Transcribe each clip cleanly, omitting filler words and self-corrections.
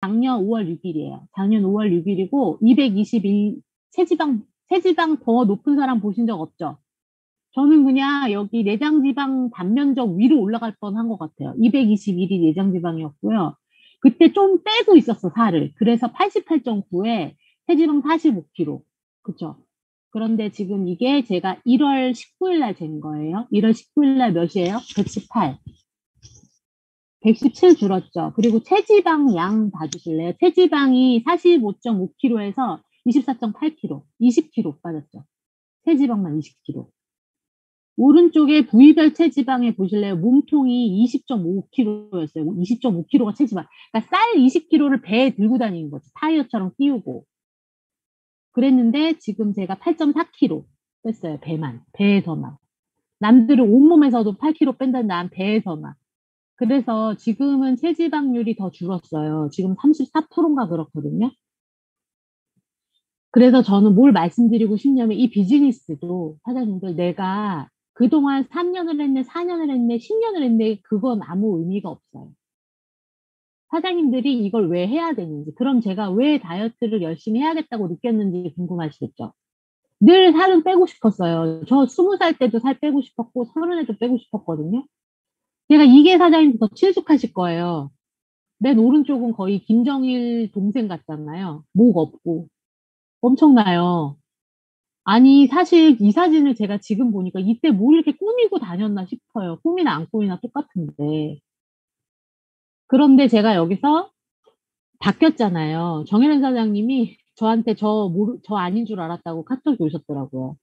작년 5월 6일이에요. 작년 5월 6일이고 221 체지방 더 높은 사람 보신 적 없죠? 저는 그냥 여기 내장지방 단면적 위로 올라갈 뻔한 것 같아요. 221이 내장지방이었고요. 그때 좀 빼고 있었어, 살을. 그래서 88.9에 체지방 45kg. 그쵸? 그런데 지금 이게 제가 1월 19일 날 잰 거예요. 1월 19일 날 몇이에요? 118. 117 줄었죠. 그리고 체지방 양 봐주실래요? 체지방이 45.5kg에서 24.8kg, 20kg 빠졌죠. 체지방만 20kg. 오른쪽에 부위별 체지방에 보실래요? 몸통이 20.5kg였어요. 20.5kg가 체지방. 그러니까 쌀 20kg를 배에 들고 다니는 거죠. 타이어처럼 끼우고. 그랬는데 지금 제가 8.4kg 뺐어요. 배만. 배에서만. 남들은 온몸에서도 8kg 뺀다는 난 배에서만. 그래서 지금은 체지방률이 더 줄었어요. 지금 34%인가 그렇거든요. 그래서 저는 뭘 말씀드리고 싶냐면 이 비즈니스도 사장님들 내가 그동안 3년을 했네, 4년을 했네, 10년을 했네 그건 아무 의미가 없어요. 사장님들이 이걸 왜 해야 되는지, 그럼 제가 왜 다이어트를 열심히 해야겠다고 느꼈는지 궁금하시겠죠? 늘 살은 빼고 싶었어요. 저 20살 때도 살 빼고 싶었고 30에도 빼고 싶었거든요. 제가 이게 사장님 더 친숙하실 거예요. 맨 오른쪽은 거의 김정일 동생 같잖아요. 목 없고. 엄청나요. 아니, 사실 이 사진을 제가 지금 보니까 이때 뭘 이렇게 꾸미고 다녔나 싶어요. 꾸미나 안 꾸미나 똑같은데. 그런데 제가 여기서 바뀌었잖아요. 정혜련 사장님이 저한테 저 아닌 줄 알았다고 카톡이 오셨더라고요.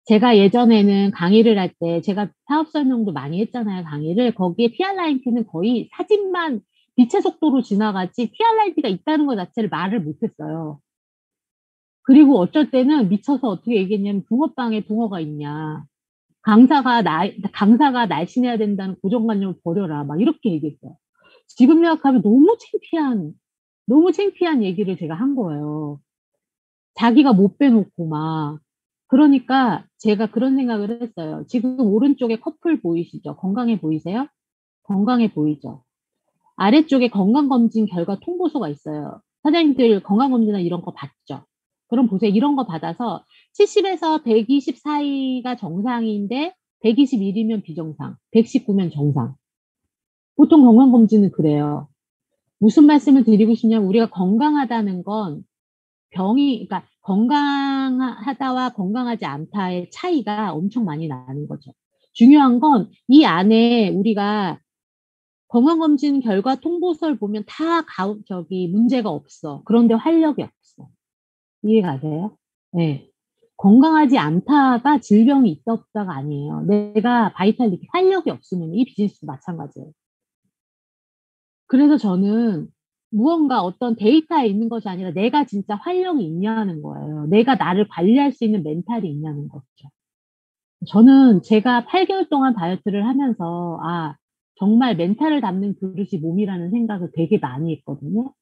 제가 예전에는 강의를 할 때 제가 사업 설명도 많이 했잖아요, 강의를. 거기에 TR라인티는 거의 사진만 빛의 속도로 지나가지 TR라인티가 있다는 것 자체를 말을 못했어요. 그리고 어쩔 때는 미쳐서 어떻게 얘기했냐면 붕어빵에 붕어가 있냐. 강사가 날씬해야 된다는 고정관념을 버려라. 막 이렇게 얘기했어요. 지금 생각하면 너무 창피한 얘기를 제가 한 거예요. 자기가 못 빼놓고 막. 그러니까 제가 그런 생각을 했어요. 지금 오른쪽에 커플 보이시죠? 건강해 보이세요? 건강해 보이죠? 아래쪽에 건강검진 결과 통보서가 있어요. 사장님들 건강검진이나 이런 거 받죠? 그럼 보세요. 이런 거 받아서 70에서 120 사이가 정상인데 121이면 비정상, 119면 정상. 보통 건강검진은 그래요. 무슨 말씀을 드리고 싶냐면 우리가 건강하다는 건 그러니까 건강하다와 건강하지 않다의 차이가 엄청 많이 나는 거죠. 중요한 건 이 안에 우리가 건강검진 결과 통보서를 보면 저기 문제가 없어. 그런데 활력이 없어. 이해가 돼요? 네. 건강하지 않다가 질병이 있다 없다가 아니에요. 내가 바이탈리티, 활력이 없으면 이 비즈니스도 마찬가지예요. 그래서 저는 무언가 어떤 데이터에 있는 것이 아니라 내가 진짜 활력이 있냐는 거예요. 내가 나를 관리할 수 있는 멘탈이 있냐는 거죠. 저는 제가 8개월 동안 다이어트를 하면서, 정말 멘탈을 담는 그릇이 몸이라는 생각을 되게 많이 했거든요.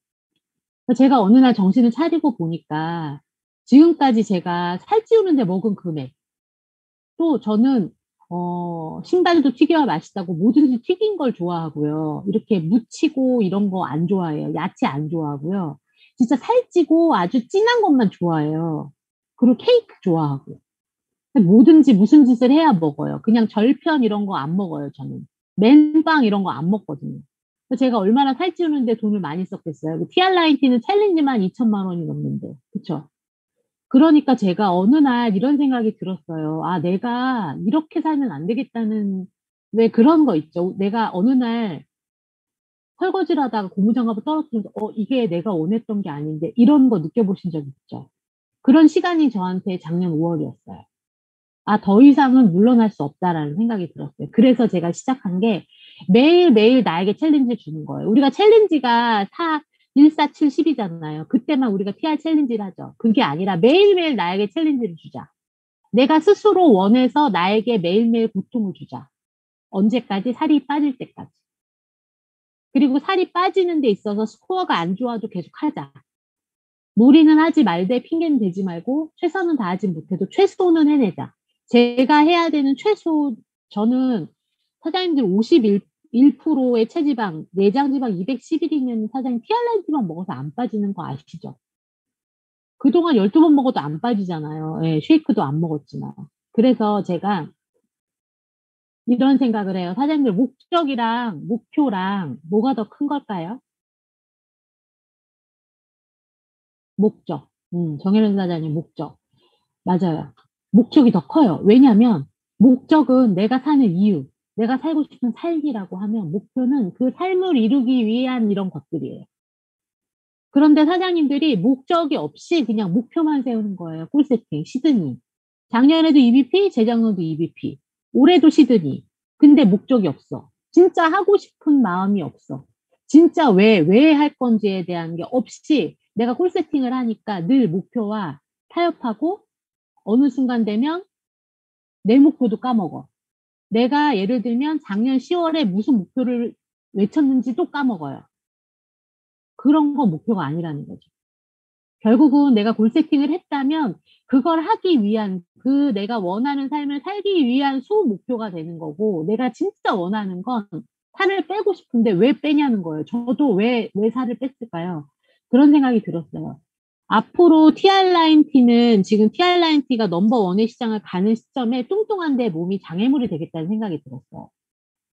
제가 어느 날 정신을 차리고 보니까 지금까지 제가 살찌우는데 먹은 금액, 또 저는 신발도 튀겨야 맛있다고 뭐든지 튀긴 걸 좋아하고요. 이렇게 무치고 이런 거 안 좋아해요. 야채 안 좋아하고요. 진짜 살찌고 아주 진한 것만 좋아해요. 그리고 케이크 좋아하고. 뭐든지 무슨 짓을 해야 먹어요. 그냥 절편 이런 거 안 먹어요, 저는. 맨빵 이런 거 안 먹거든요. 제가 얼마나 살찌우는데 돈을 많이 썼겠어요. TR라인티는 챌린지만 2천만 원이 넘는데. 그쵸? 그러니까 제가 어느 날 이런 생각이 들었어요. 내가 이렇게 살면 안 되겠다는, 왜 그런 거 있죠. 내가 어느 날 설거지를 하다가 고무장갑을 떨어뜨려서, 이게 내가 원했던 게 아닌데, 이런 거 느껴보신 적 있죠. 그런 시간이 저한테 작년 5월이었어요. 더 이상은 물러날 수 없다라는 생각이 들었어요. 그래서 제가 시작한 게 매일매일 나에게 챌린지 주는 거예요. 우리가 챌린지가 1, 4, 7, 10이잖아요. 그때만 우리가 TR 챌린지를 하죠. 그게 아니라 매일매일 나에게 챌린지를 주자. 내가 스스로 원해서 나에게 매일매일 고통을 주자. 언제까지? 살이 빠질 때까지. 그리고 살이 빠지는 데 있어서 스코어가 안 좋아도 계속 하자. 무리는 하지 말되 핑계는 대지 말고 최선은 다하지 못해도 최소는 해내자. 제가 해야 되는 저는 사장님들 1%의 체지방, 내장 지방 211이면 사장님 티알라인티만 먹어서 안 빠지는 거 아시죠? 그동안 12번 먹어도 안 빠지잖아요. 예, 쉐이크도 안 먹었지만. 그래서 제가 이런 생각을 해요. 사장님들 목적이랑 목표랑 뭐가 더 큰 걸까요? 목적. 정혜련 사장님 목적. 맞아요. 목적이 더 커요. 왜냐면 목적은 내가 사는 이유, 내가 살고 싶은 삶이라고 하면 목표는 그 삶을 이루기 위한 이런 것들이에요. 그런데 사장님들이 목적이 없이 그냥 목표만 세우는 거예요. 꿀 세팅, 시드니. 작년에도 EBP, 재작년도 EBP. 올해도 시드니. 근데 목적이 없어. 진짜 하고 싶은 마음이 없어. 진짜 왜 할 건지에 대한 게 없이 내가 꿀 세팅을 하니까 늘 목표와 타협하고 어느 순간 되면 내 목표도 까먹어. 내가 예를 들면 작년 10월에 무슨 목표를 외쳤는지 또 까먹어요. 그런 건 목표가 아니라는 거죠. 결국은 내가 골 세팅을 했다면 그걸 하기 위한 그 내가 원하는 삶을 살기 위한 소목표가 되는 거고 내가 진짜 원하는 건 살을 빼고 싶은데 왜 빼냐는 거예요. 저도 왜 살을 뺐을까요? 그런 생각이 들었어요. 앞으로 TR9T는 지금 TR9T가 넘버원의 시장을 가는 시점에 뚱뚱한데 몸이 장애물이 되겠다는 생각이 들었어요.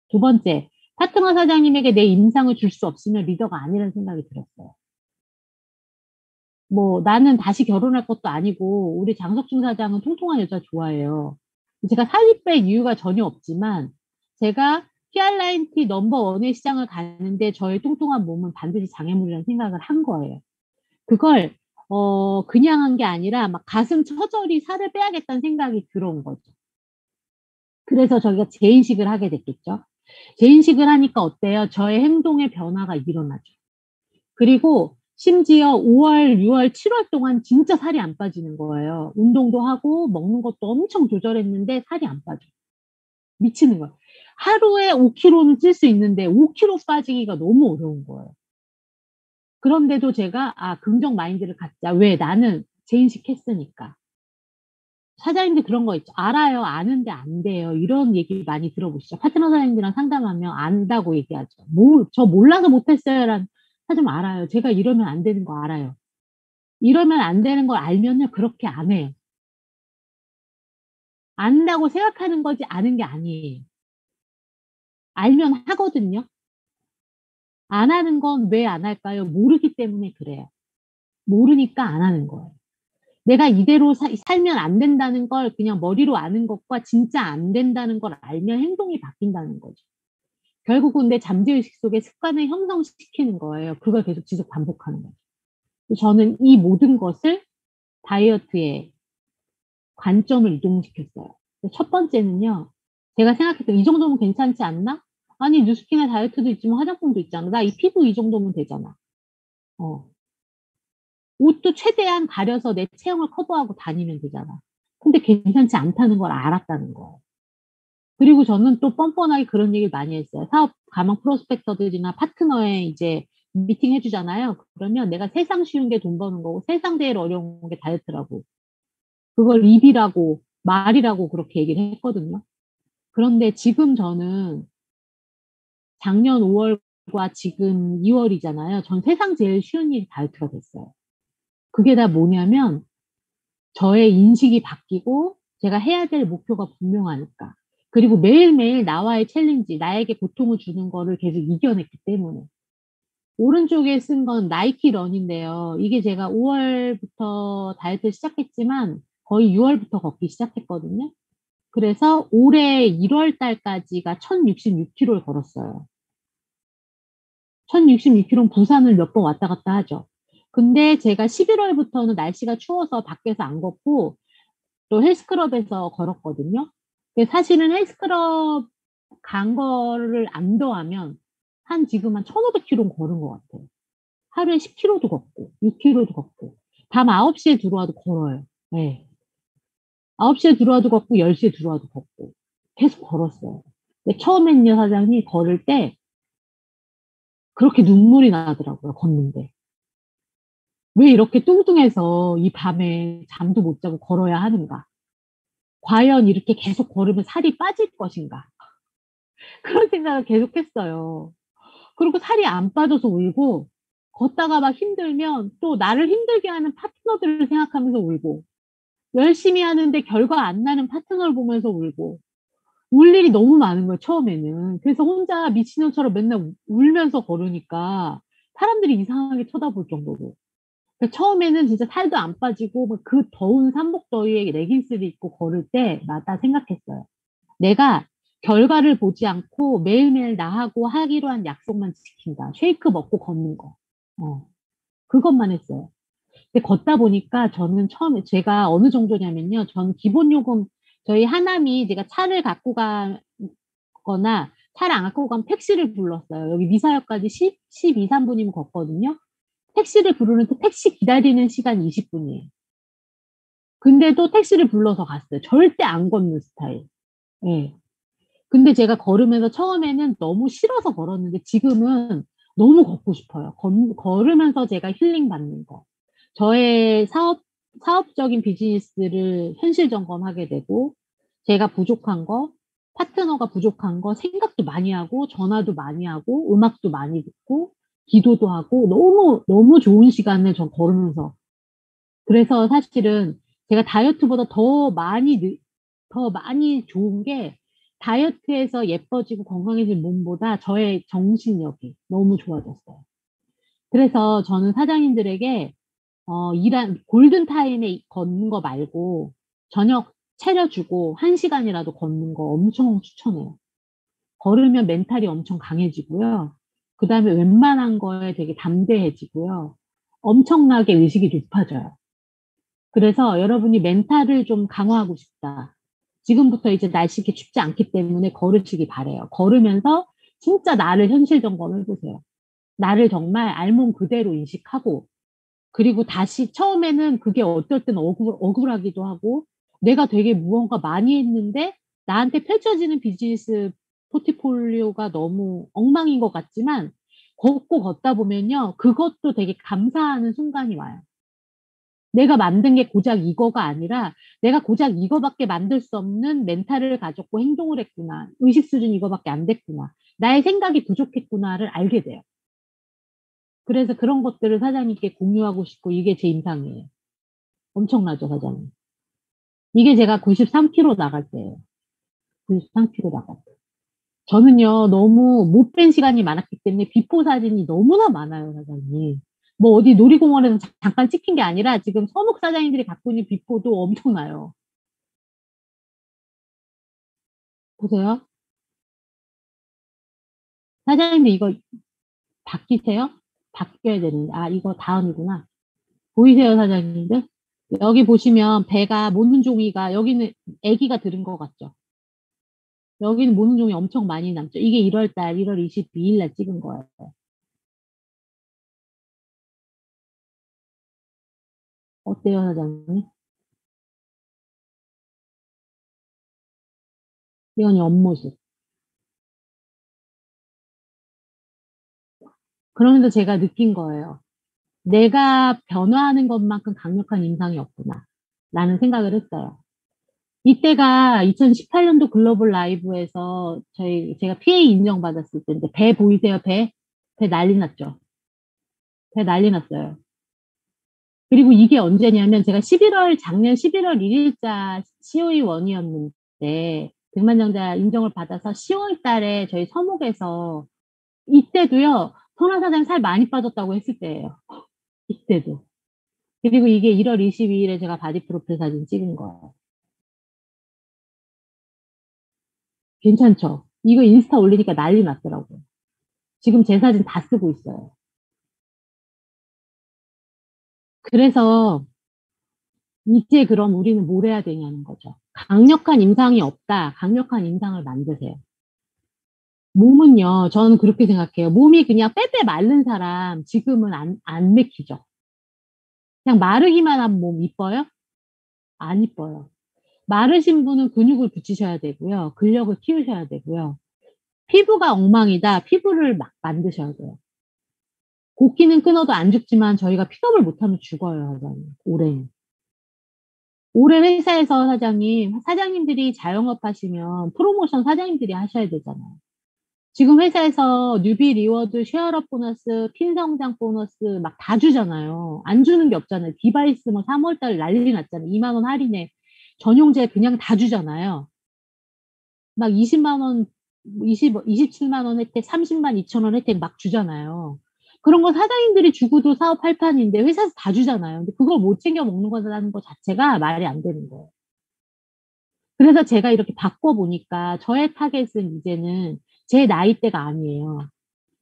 두 번째, 파트너 사장님에게 내 인상을 줄 수 없으면 리더가 아니라는 생각이 들었어요. 뭐 나는 다시 결혼할 것도 아니고 우리 장석준 사장은 통통한 여자 좋아해요. 제가 살이 뺄 이유가 전혀 없지만 제가 TR9T 넘버원의 시장을 가는데 저의 뚱뚱한 몸은 반드시 장애물이라는 생각을 한 거예요. 그걸 그냥 한 게 아니라 막 가슴 처절히 살을 빼야겠다는 생각이 들어온 거죠. 그래서 저희가 재인식을 하게 됐겠죠. 재인식을 하니까 어때요? 저의 행동의 변화가 일어나죠. 그리고 심지어 5월, 6월, 7월 동안 진짜 살이 안 빠지는 거예요. 운동도 하고 먹는 것도 엄청 조절했는데 살이 안 빠져. 미치는 거예요. 하루에 5kg는 찔 수 있는데 5kg 빠지기가 너무 어려운 거예요. 그런데도 제가 긍정 마인드를 갖자. 왜? 나는 재인식 했으니까. 사장님들 그런 거 있죠. 알아요. 아는데 안 돼요. 이런 얘기 많이 들어보시죠. 파트너 사장님들이랑 상담하면 안다고 얘기하죠. 저 몰라서 못했어요. 란 사장님 알아요. 제가 이러면 안 되는 거 알아요. 이러면 안 되는 걸 알면요. 그렇게 안 해요. 안다고 생각하는 거지 아는 게 아니에요. 알면 하거든요. 안 하는 건 왜 안 할까요? 모르기 때문에 그래요. 모르니까 안 하는 거예요. 내가 이대로 살면 안 된다는 걸 그냥 머리로 아는 것과 진짜 안 된다는 걸 알면 행동이 바뀐다는 거죠. 결국은 내 잠재의식 속에 습관을 형성시키는 거예요. 그걸 계속 지속 반복하는 거죠. 저는 이 모든 것을 다이어트에 관점을 이동시켰어요. 첫 번째는요. 제가 생각했던 이 정도면 괜찮지 않나? 아니 뉴스킨의 다이어트도 있지만 화장품도 있잖아. 나 이 피부 이 정도면 되잖아. 옷도 최대한 가려서 내 체형을 커버하고 다니면 되잖아. 근데 괜찮지 않다는 걸 알았다는 거예요. 그리고 저는 또 뻔뻔하게 그런 얘기를 많이 했어요. 사업 가망 프로스펙터들이나 파트너에 이제 미팅 해주잖아요. 그러면 내가 세상 쉬운 게 돈 버는 거고 세상 제일 어려운 게 다이어트라고. 그걸 입이라고 말이라고 그렇게 얘기를 했거든요. 그런데 지금 저는 작년 5월과 지금 2월이잖아요. 전 세상 제일 쉬운 일이 다이어트가 됐어요. 그게 다 뭐냐면 저의 인식이 바뀌고 제가 해야 될 목표가 분명하니까. 그리고 매일매일 나와의 챌린지, 나에게 고통을 주는 거를 계속 이겨냈기 때문에. 오른쪽에 쓴 건 나이키 런인데요. 이게 제가 5월부터 다이어트 시작했지만 거의 6월부터 걷기 시작했거든요. 그래서 올해 1월 달까지가 1066km를 걸었어요. 1066km는 부산을 몇 번 왔다 갔다 하죠. 근데 제가 11월부터는 날씨가 추워서 밖에서 안 걷고 또 헬스클럽에서 걸었거든요. 사실은 헬스클럽 간 거를 안 더하면 지금 한 1500km는 걸은 것 같아요. 하루에 10km도 걷고 6km도 걷고 밤 9시에 들어와도 걸어요. 네. 9시에 들어와도 걷고 10시에 들어와도 걷고 계속 걸었어요. 근데 처음엔요 사장님 걸을 때 그렇게 눈물이 나더라고요. 걷는데. 왜 이렇게 뚱뚱해서 이 밤에 잠도 못 자고 걸어야 하는가? 과연 이렇게 계속 걸으면 살이 빠질 것인가? 그런 생각을 계속 했어요. 그리고 살이 안 빠져서 울고 걷다가 막 힘들면 또 나를 힘들게 하는 파트너들을 생각하면서 울고 열심히 하는데 결과 안 나는 파트너를 보면서 울고 울 일이 너무 많은 거예요 처음에는. 그래서 혼자 미친년처럼 맨날 울면서 걸으니까 사람들이 이상하게 쳐다볼 정도로. 그러니까 처음에는 진짜 살도 안 빠지고 막 그 더운 삼복더위에 레깅스를 입고 걸을 때마다 생각했어요. '내가 결과를 보지 않고 매일매일 나하고 하기로 한 약속만 지킨다. 쉐이크 먹고 걷는 거.' 어 그것만 했어요. 근데 걷다 보니까 저는 처음에 제가 어느 정도냐면요. 저는 기본 요금 저희 하남이 제가 차를 갖고 가거나 차를 안 갖고 가면 택시를 불렀어요. 여기 미사역까지 12-13 분이면 걷거든요. 택시를 부르는데 택시 기다리는 시간 20 분이에요. 근데도 택시를 불러서 갔어요. 절대 안 걷는 스타일. 예. 근데 제가 걸으면서 처음에는 너무 싫어서 걸었는데 지금은 너무 걷고 싶어요. 걸으면서 제가 힐링 받는 거. 저의 사업적인 비즈니스를 현실 점검하게 되고 제가 부족한 거, 파트너가 부족한 거 생각도 많이 하고 전화도 많이 하고 음악도 많이 듣고 기도도 하고 너무, 너무 좋은 시간을 전 걸으면서 그래서 사실은 제가 다이어트보다 더 많이 좋은 게 다이어트해서 예뻐지고 건강해진 몸보다 저의 정신력이 너무 좋아졌어요. 그래서 저는 사장님들에게 일한 골든 타임에 걷는 거 말고 저녁 차려 주고 1 시간이라도 걷는 거 엄청 추천해요. 걸으면 멘탈이 엄청 강해지고요. 그다음에 웬만한 거에 되게 담대해지고요. 엄청나게 의식이 높아져요. 그래서 여러분이 '멘탈을 좀 강화하고 싶다.' 지금부터 이제 날씨 이렇게 춥지 않기 때문에 걸으시기 바라요. 걸으면서 진짜 나를 현실 점검해 보세요. 나를 정말 알몸 그대로 인식하고 그리고 다시 처음에는 그게 어떨 때는 억울하기도 하고 내가 되게 무언가 많이 했는데 나한테 펼쳐지는 비즈니스 포트폴리오가 너무 엉망인 것 같지만 걷다 보면요. 그것도 되게 감사하는 순간이 와요. '내가 만든 게 고작 이거가 아니라 내가 고작 이거밖에 만들 수 없는 멘탈을 가졌고 행동을 했구나. 의식 수준이 이거밖에 안 됐구나. 나의 생각이 부족했구나.'를 알게 돼요. 그래서 그런 것들을 사장님께 공유하고 싶고 이게 제 임상이에요. 엄청나죠 사장님. 이게 제가 93 킬로 나갈 때예요. 93 킬로 나갈 때. 저는요 너무 못 뺀 시간이 많았기 때문에 비포 사진이 너무나 많아요 사장님. 뭐 어디 놀이공원에서 잠깐 찍힌 게 아니라 지금 서목 사장님들이 갖고 있는 비포도 엄청나요. 보세요. 사장님들 이거 바뀌세요? 바뀌어야 되는데. 아 이거 다음이구나. 보이세요 사장님들? 여기 보시면 배가 모는 종이가 여기는 아기가 들은 것 같죠? 여기는 모는 종이 엄청 많이 남죠. 이게 1월 달 1월 22일 날 찍은 거예요. 어때요 사장님? 이건 옆모습. 그러면서 제가 느낀 거예요. '내가 변화하는 것만큼 강력한 임상이 없구나.'라는 생각을 했어요. 이때가 2018 년도 글로벌 라이브에서 제가 PA 인정받았을 때인데 배 보이세요 배? 배 난리 났죠. 배 난리 났어요. 그리고 이게 언제냐면 제가 작년 11월 1 일자 COE1 이었는데 백만장자 인정을 받아서 10월 달에 저희 서목에서 이때도요. 선화 사장님 살 많이 빠졌다고 했을 때예요. 이때도. 그리고 이게 1월 22 일에 제가 바디 프로필 사진 찍은 거예요. 괜찮죠? 이거 인스타 올리니까 난리 났더라고요. 지금 제 사진 다 쓰고 있어요. 그래서 이제 그럼 우리는 뭘 해야 되냐는 거죠. 강력한 임상이 없다. 강력한 임상을 만드세요. 몸은요 저는 그렇게 생각해요. 몸이 그냥 빼빼 마른 사람 지금은 안 맥히죠. 그냥 마르기만 한 몸 이뻐요? 안 이뻐요. 마르신 분은 근육을 붙이셔야 되고요. 근력을 키우셔야 되고요. 피부가 엉망이다. 피부를 막 만드셔야 돼요. 곶기는 끊어도 안 죽지만 저희가 픽업을 못하면 죽어요 사장님 올해는. 올해 회사에서 사장님들이 자영업 하시면 프로모션 사장님들이 하셔야 되잖아요. 지금 회사에서 뉴비 리워드, 쉐어업 보너스, 핀 성장 보너스 막 다 주잖아요. 안 주는 게 없잖아요. 디바이스 뭐 3월 달 난리 났잖아요. 2만 원 할인에 전용제 그냥 다 주잖아요. 막 20만 원, 27만 원 혜택, 30만 2천 원 혜택 막 주잖아요. 그런 거 사장님들이 주고도 사업할 판인데 회사에서 다 주잖아요. 근데 그걸 못 챙겨 먹는 거라는 거 자체가 말이 안 되는 거예요. 그래서 제가 이렇게 바꿔보니까 저의 타겟은 이제는 제 나이대가 아니에요.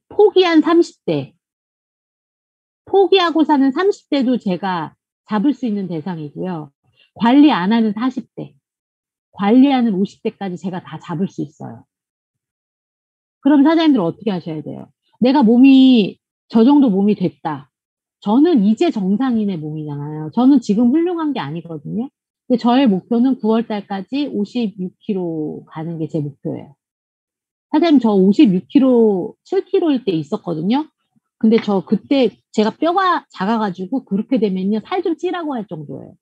포기한 30대, 포기하고 사는 30대도 제가 잡을 수 있는 대상이고요. 관리 안 하는 40대, 관리하는 50대까지 제가 다 잡을 수 있어요. 그럼 사장님들 어떻게 하셔야 돼요? 내가 몸이, 저 정도 몸이 됐다. 저는 이제 정상인의 몸이잖아요. 저는 지금 훌륭한 게 아니거든요. 근데 저의 목표는 9월 달까지 56kg 가는 게 제 목표예요. 사장님, 저 56kg, 7kg일 때 있었거든요. 근데 저 그때 제가 뼈가 작아가지고 그렇게 되면요, 살 좀 찌라고 할 정도예요.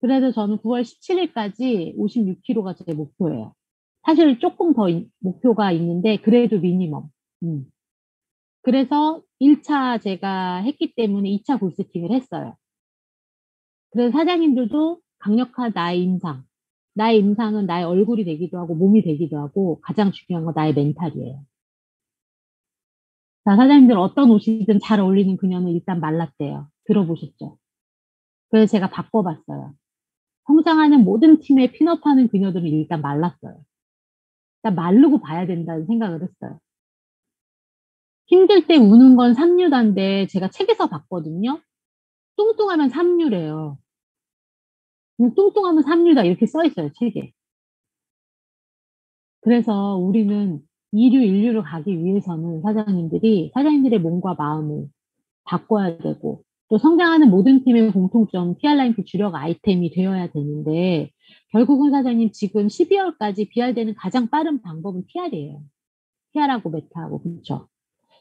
그래서 저는 9월 17일까지 56kg가 제 목표예요. 사실 조금 더 목표가 있는데, 그래도 미니멈. 음. 그래서 1차 제가 했기 때문에 2차 부스팅을 했어요. 그래서 사장님들도 강력한 나의 임상. 나의 임상은 나의 얼굴이 되기도 하고 몸이 되기도 하고 가장 중요한 건 나의 멘탈이에요. 자, 사장님들 어떤 옷이든 잘 어울리는 그녀는 일단 말랐대요. 들어보셨죠? 그래서 제가 바꿔봤어요. 성장하는 모든 팀에 핀업하는 그녀들은 일단 말랐어요. 일단 마르고 봐야 된다는 생각을 했어요. 힘들 때 우는 건 삼류단데 제가 책에서 봤거든요. 뚱뚱하면 삼류래요. 뚱뚱하면 삼류다 이렇게 써 있어요, 책에. 그래서 우리는 이류, 인류를 가기 위해서는 사장님들의 몸과 마음을 바꿔야 되고, 또 성장하는 모든 팀의 공통점, TR라인P 주력 아이템이 되어야 되는데, 결국은 사장님 지금 12월까지 BR 되는 가장 빠른 방법은 TR이에요. TR하고 메타하고, 그렇죠?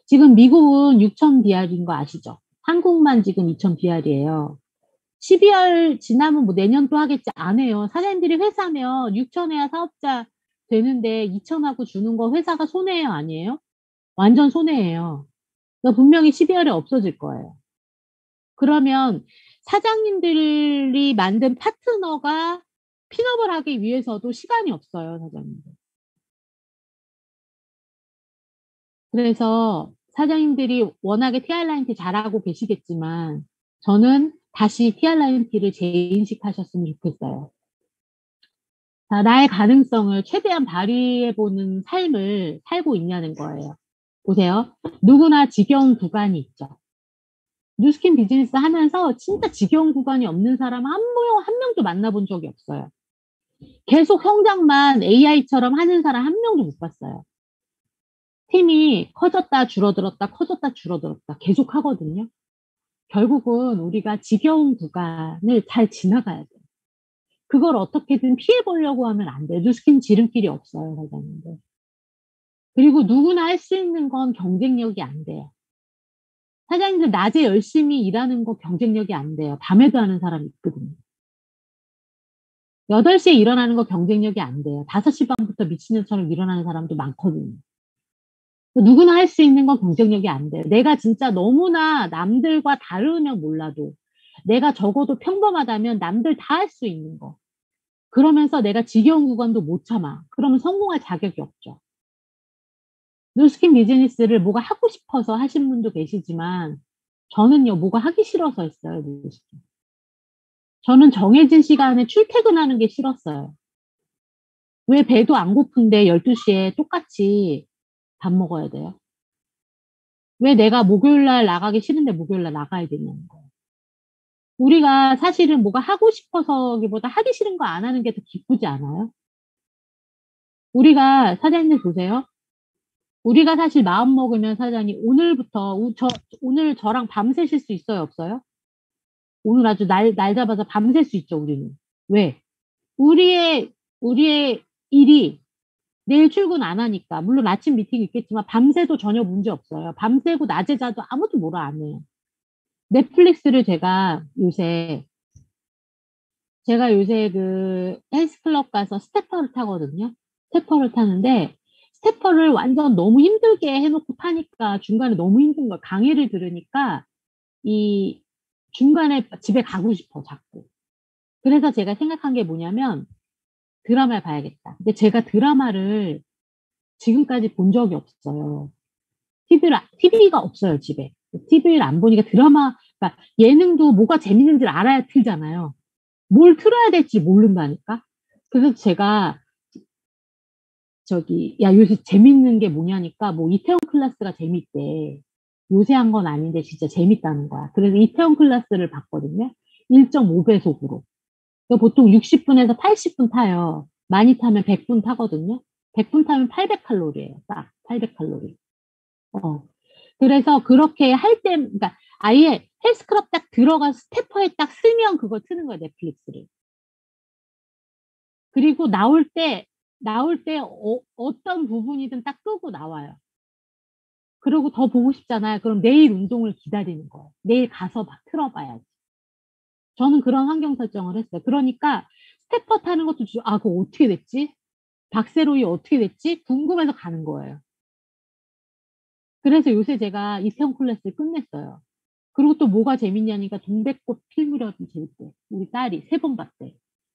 지금 미국은 6천 BR인 거 아시죠? 한국만 지금 2천 BR이에요. 12월 지나면 뭐 내년 또 하겠지 안 해요. 사장님들이 회사면 6천 해야 사업자 되는데 2천하고 주는 거 회사가 손해예요, 아니에요? 완전 손해예요. 그러니까 분명히 12월에 없어질 거예요. 그러면 사장님들이 만든 파트너가 핀업을 하기 위해서도 시간이 없어요, 사장님들. 그래서 사장님들이 워낙에 TR라인T 잘하고 계시겠지만 저는 다시 TR라인T를 재인식하셨으면 좋겠어요. 자, 나의 가능성을 최대한 발휘해보는 삶을 살고 있냐는 거예요. 보세요. 누구나 지겨운 구간이 있죠. 뉴스킨 비즈니스 하면서 진짜 지겨운 구간이 없는 사람 한 명도 만나본 적이 없어요. 계속 성장만 AI처럼 하는 사람 한 명도 못 봤어요. 팀이 커졌다 줄어들었다 커졌다 줄어들었다 계속 하거든요. 결국은 우리가 지겨운 구간을 잘 지나가야 돼요. 그걸 어떻게든 피해보려고 하면 안 돼요. 뉴스킨 지름길이 없어요, 사장님들. 그리고 누구나 할 수 있는 건 경쟁력이 안 돼요. 사장님들 낮에 열심히 일하는 거 경쟁력이 안 돼요. 밤에도 하는 사람이 있거든요. 8시에 일어나는 거 경쟁력이 안 돼요. 5시 반부터 미친년처럼 일어나는 사람도 많거든요. 누구나 할 수 있는 건 경쟁력이 안 돼요. 내가 진짜 너무나 남들과 다르면 몰라도 내가 적어도 평범하다면 남들 다 할 수 있는 거. 그러면서 내가 지겨운 구간도 못 참아. 그러면 성공할 자격이 없죠. 뉴스킨 비즈니스를 뭐가 하고 싶어서 하신 분도 계시지만 저는요, 뭐가 하기 싫어서 했어요, 뉴스킨. 저는 정해진 시간에 출퇴근하는 게 싫었어요. 왜 배도 안 고픈데 12시에 똑같이 밥 먹어야 돼요? 왜 내가 목요일 날 나가기 싫은데 목요일 날 나가야 되냐는 거예요. 우리가 사실은 뭐가 하고 싶어서기보다 하기 싫은 거 안 하는 게 더 기쁘지 않아요? 우리가 사장님들 보세요. 우리가 사실 마음 먹으면 사장님 오늘부터 오늘 저랑 밤새실 수 있어요, 없어요? 오늘 아주 날 잡아서 밤샐 수 있죠, 우리는. 왜? 우리의 일이 내일 출근 안 하니까. 물론 아침 미팅이 있겠지만 밤새도 전혀 문제 없어요. 밤새고 낮에 자도 아무도 뭐라 안 해요. 넷플릭스를 제가 요새 그 헬스클럽 가서 스테퍼를 타거든요. 스테퍼를 타는데 스태퍼를 완전 너무 힘들게 해 놓고 파니까 중간에 너무 힘든 거야. 강의를 들으니까 이 중간에 집에 가고 싶어 자꾸. 그래서 제가 생각한 게 뭐냐면 '드라마를 봐야겠다.' 근데 제가 드라마를 지금까지 본 적이 없어요. TV가 없어요 집에. TV를 안 보니까 드라마 그러니까 예능도 뭐가 재밌는지를 알아야 틀잖아요. 뭘 틀어야 될지 모른다니까. 그래서 제가 저기 "야 요새 재밌는 게 뭐냐."니까 뭐 이태원 클라스가 재밌대. 요새 한 건 아닌데 진짜 재밌다는 거야. 그래서 이태원 클라스를 봤거든요. 1.5 배속으로. 그러니까 보통 60 분에서 80분 타요. 많이 타면 100분 타거든요. 100분 타면 800 칼로리예요 딱. 800 칼로리. 어. 그래서 그렇게 할 때 그러니까 아예 헬스클럽 딱 들어가서 스태퍼에 딱 쓰면 그걸 트는 거예요 넷플릭스를. 그리고 나올 때 어떤 부분이든 딱 끄고 나와요. 그러고 더 보고 싶잖아요. 그럼 내일 운동을 기다리는 거예요. 내일 가서 틀어 봐야지. 저는 그런 환경 설정을 했어요. 그러니까 스태퍼 타는 것도 '아 그거 어떻게 됐지? 박세로이 어떻게 됐지?' 궁금해서 가는 거예요. 그래서 요새 제가 이태원 클래스를 끝냈어요. 그리고 또 뭐가 재밌냐니까 동백꽃 필 무렵이 재밌대. 우리 딸이 3번 봤대.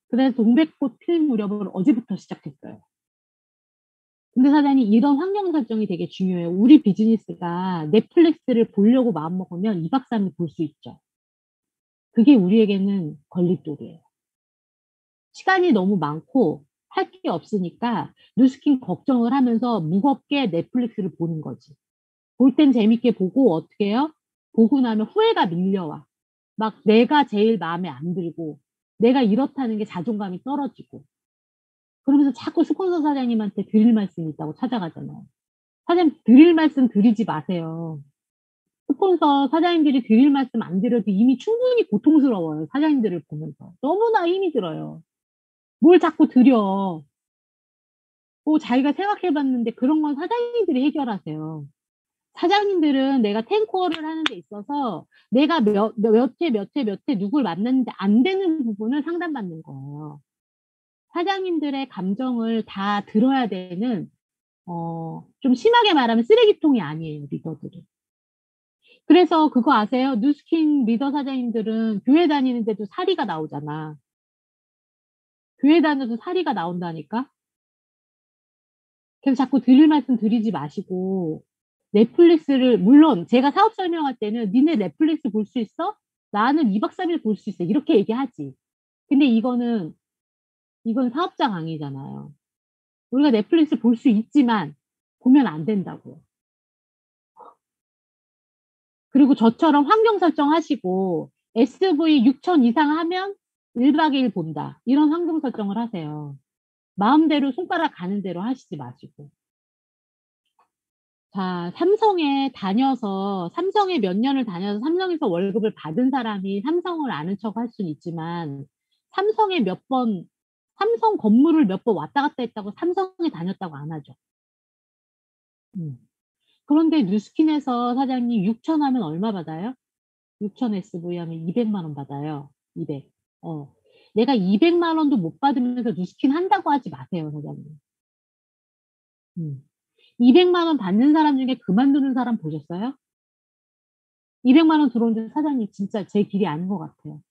그래서 동백꽃 필 무렵을 어제부터 시작했어요. 근데 사장님 이런 환경 설정이 되게 중요해요. 우리 비즈니스가 넷플릭스를 보려고 마음먹으면 2박 3일 볼 수 있죠. 그게 우리에게는 걸림돌이에요. 시간이 너무 많고 할 게 없으니까 누스킨 걱정을 하면서 무겁게 넷플릭스를 보는 거지. 볼 땐 재밌게 보고 어떻게 해요? 보고 나면 후회가 밀려와. 막 내가 제일 마음에 안 들고 내가 이렇다는 게 자존감이 떨어지고 그러면서 자꾸 스폰서 사장님한테 드릴 말씀이 있다고 찾아가잖아요. 사장님 드릴 말씀 드리지 마세요. 스폰서 사장님들이 드릴 말씀 안 드려도 이미 충분히 고통스러워요, 사장님들을 보면서. 너무나 힘이 들어요. 뭘 자꾸 드려. 뭐 자기가 생각해 봤는데 그런 건 사장님들이 해결하세요. 사장님들은 내가 탱코를 하는 데 있어서 내가 몇 회 누굴 만났는데 안 되는 부분을 상담받는 거예요. 사장님들의 감정을 다 들어야 되는 좀 심하게 말하면 쓰레기통이 아니에요, 리더들은. 그래서 그거 아세요? 누스킨 리더 사장님들은 교회 다니는데도 사리가 나오잖아. 교회 다녀도 사리가 나온다니까? 그래서 자꾸 드릴 말씀 드리지 마시고 넷플릭스를 물론 제가 사업 설명할 때는 "니네 넷플릭스 볼 수 있어? 나는 2박 3일 볼 수 있어." 이렇게 얘기하지. 근데 이건 사업자 강의잖아요. 우리가 넷플릭스 볼 수 있지만 보면 안 된다고요. 그리고 저처럼 환경 설정하시고 SV 6,000 이상 하면 1박 2일 본다. 이런 환경 설정을 하세요. 마음대로 손가락 가는 대로 하시지 마시고. 자 삼성에 몇 년을 다녀서 삼성에서 월급을 받은 사람이 삼성을 아는 척 할 수는 있지만 삼성에 몇 번 삼성 건물을 몇 번 왔다 갔다 했다고 삼성에 다녔다고 안 하죠. 음. 그런데 뉴스킨에서 사장님 6,000 하면 얼마 받아요? 6,000 SV 하면 200만 원 받아요. 200. 어. 내가 200만 원도 못 받으면서 뉴스킨 한다고 하지 마세요, 사장님. 음. 200만 원 받는 사람 중에 그만두는 사람 보셨어요? 200만 원 들어오는데 "사장님 진짜 제 길이 아닌 것 같아요.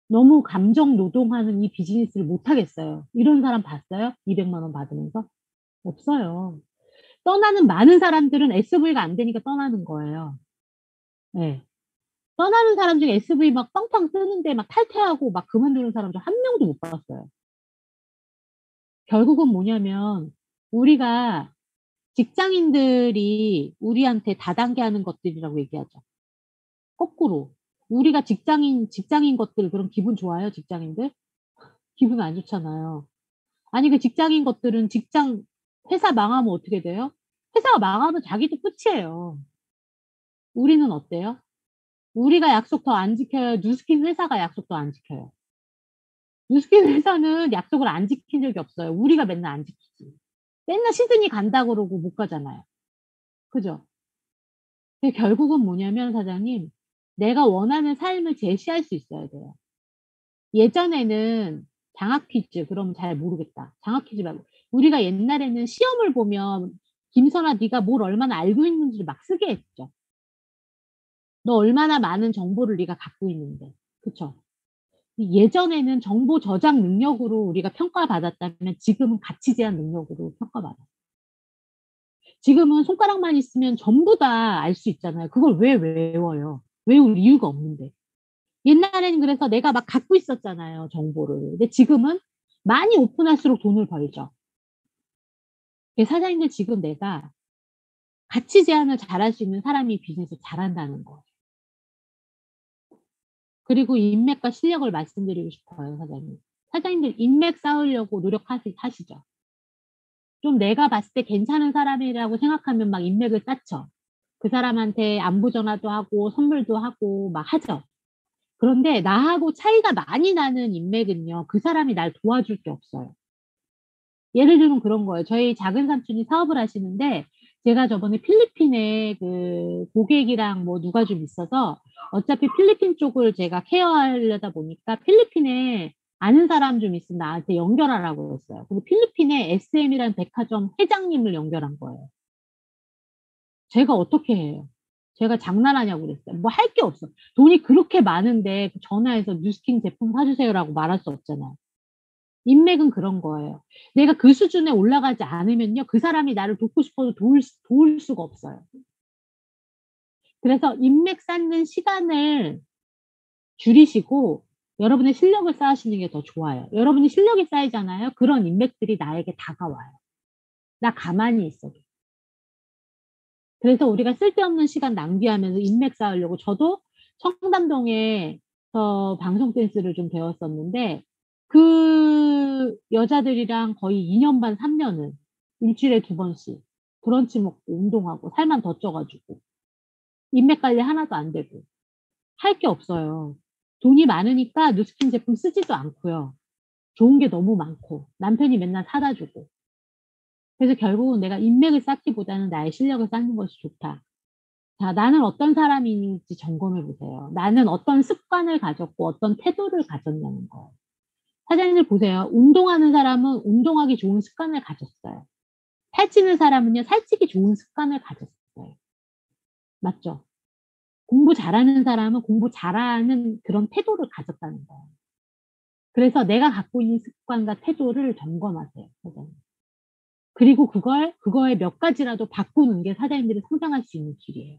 너무 감정 노동하는 이 비즈니스를 못 하겠어요." 이런 사람 봤어요? 200만 원 받으면서? 없어요. 떠나는 많은 사람들은 SV가 안 되니까 떠나는 거예요. 예. 떠나는 사람 중에 SV 막 뻥뻥 뜨는데 막 탈퇴하고 막 그만두는 사람 저 한 명도 못 봤어요. 결국은 뭐냐면 우리가 직장인들이 우리한테 다단계하는 것들이라고 얘기하죠. 거꾸로. 우리가 직장인 것들 그럼 기분 좋아요, 직장인들? 기분 안 좋잖아요. 아니 그 직장인 것들은 회사 망하면 어떻게 돼요? 회사가 망하면 자기도 끝이에요. 우리는 어때요? 우리가 약속 더 안 지켜요? 누스킨 회사가 약속 더 안 지켜요? 뉴스킨 회사는 약속을 안 지킨 적이 없어요. 우리가 맨날 안 지키지. 맨날 시드니 간다 그러고 못 가잖아요. 그죠? 근데 결국은 뭐냐면 사장님, 내가 원하는 삶을 제시할 수 있어야 돼요. 예전에는 장학 퀴즈 그러면 잘 모르겠다. 장학 퀴즈 말고 우리가 옛날에는 시험을 보면 "김선아 네가 뭘 얼마나 알고 있는지를 막 쓰게 했죠. 너 얼마나 많은 정보를 네가 갖고 있는데." 그쵸? 예전에는 정보 저장 능력으로 우리가 평가받았다면 지금은 가치 제한 능력으로 평가받아요. 지금은 손가락만 있으면 전부 다 알 수 있잖아요. 그걸 왜 외워요? 외울 이유가 없는데. 옛날에는 그래서 내가 막 갖고 있었잖아요, 정보를. 근데 지금은 많이 오픈할수록 돈을 벌죠. 그 사장님들 지금 내가 가치 제한을 잘할 수 있는 사람이 비즈니스 잘한다는 거. 그리고 인맥과 실력을 말씀드리고 싶어요, 사장님. 사장님들 인맥 쌓으려고 하시죠. 좀 내가 봤을 때 괜찮은 사람이라고 생각하면 막 인맥을 쌓죠. 그 사람한테 안부 전화도 하고 선물도 하고 막 하죠. 그런데 나하고 차이가 많이 나는 인맥은요, 그 사람이 날 도와줄 게 없어요. 예를 들면 그런 거예요. 저희 작은 삼촌이 사업을 하시는데 제가 저번에 필리핀에 그 고객이랑 뭐 누가 좀 있어서 어차피 필리핀 쪽을 제가 케어하려다 보니까 필리핀에 아는 사람 좀 있으면 나한테 연결하라고 했어요. 근데 필리핀에 SM이라는 백화점 회장님을 연결한 거예요. 제가 어떻게 해요? 제가 장난하냐고 그랬어요. 뭐 할 게 없어. 돈이 그렇게 많은데 전화해서 "뉴스킨 제품 사 주세요."라고 말할 수 없잖아요. 인맥은 그런 거예요. 내가 그 수준에 올라가지 않으면요, 그 사람이 나를 돕고 싶어도 도울 수가 없어요. 그래서 인맥 쌓는 시간을 줄이시고 여러분의 실력을 쌓으시는 게 더 좋아요. 여러분이 실력이 쌓이잖아요. 그런 인맥들이 나에게 다가와요. 나 가만히 있어도. 그래서 우리가 쓸데없는 시간 낭비하면서 인맥 쌓으려고 저도 청담동에서 방송 댄스를 좀 배웠었는데 그 여자들이랑 거의 2년 반, 3 년을 일주일에 2번씩 브런치 먹고 운동하고 살만 더 쪄 가지고 인맥 관리 하나도 안 되고 할 게 없어요. 돈이 많으니까 누스킨 제품 쓰지도 않고요. 좋은 게 너무 많고 남편이 맨날 사다 주고. 그래서 결국은 '내가 인맥을 쌓기보다는 나의 실력을 쌓는 것이 좋다.' 자, 나는 어떤 사람인지 점검해 보세요. 나는 어떤 습관을 가졌고 어떤 태도를 가졌냐는 거예요. 사장님들 보세요. 운동하는 사람은 운동하기 좋은 습관을 가졌어요. 살찌는 사람은요, 살찌기 좋은 습관을 가졌어요. 맞죠? 공부 잘하는 사람은 공부 잘하는 그런 태도를 가졌다는 거예요. 그래서 내가 갖고 있는 습관과 태도를 점검하세요, 사장님. 그리고 그거에 몇 가지라도 바꾸는 게 사장님들이 성장할 수 있는 길이에요.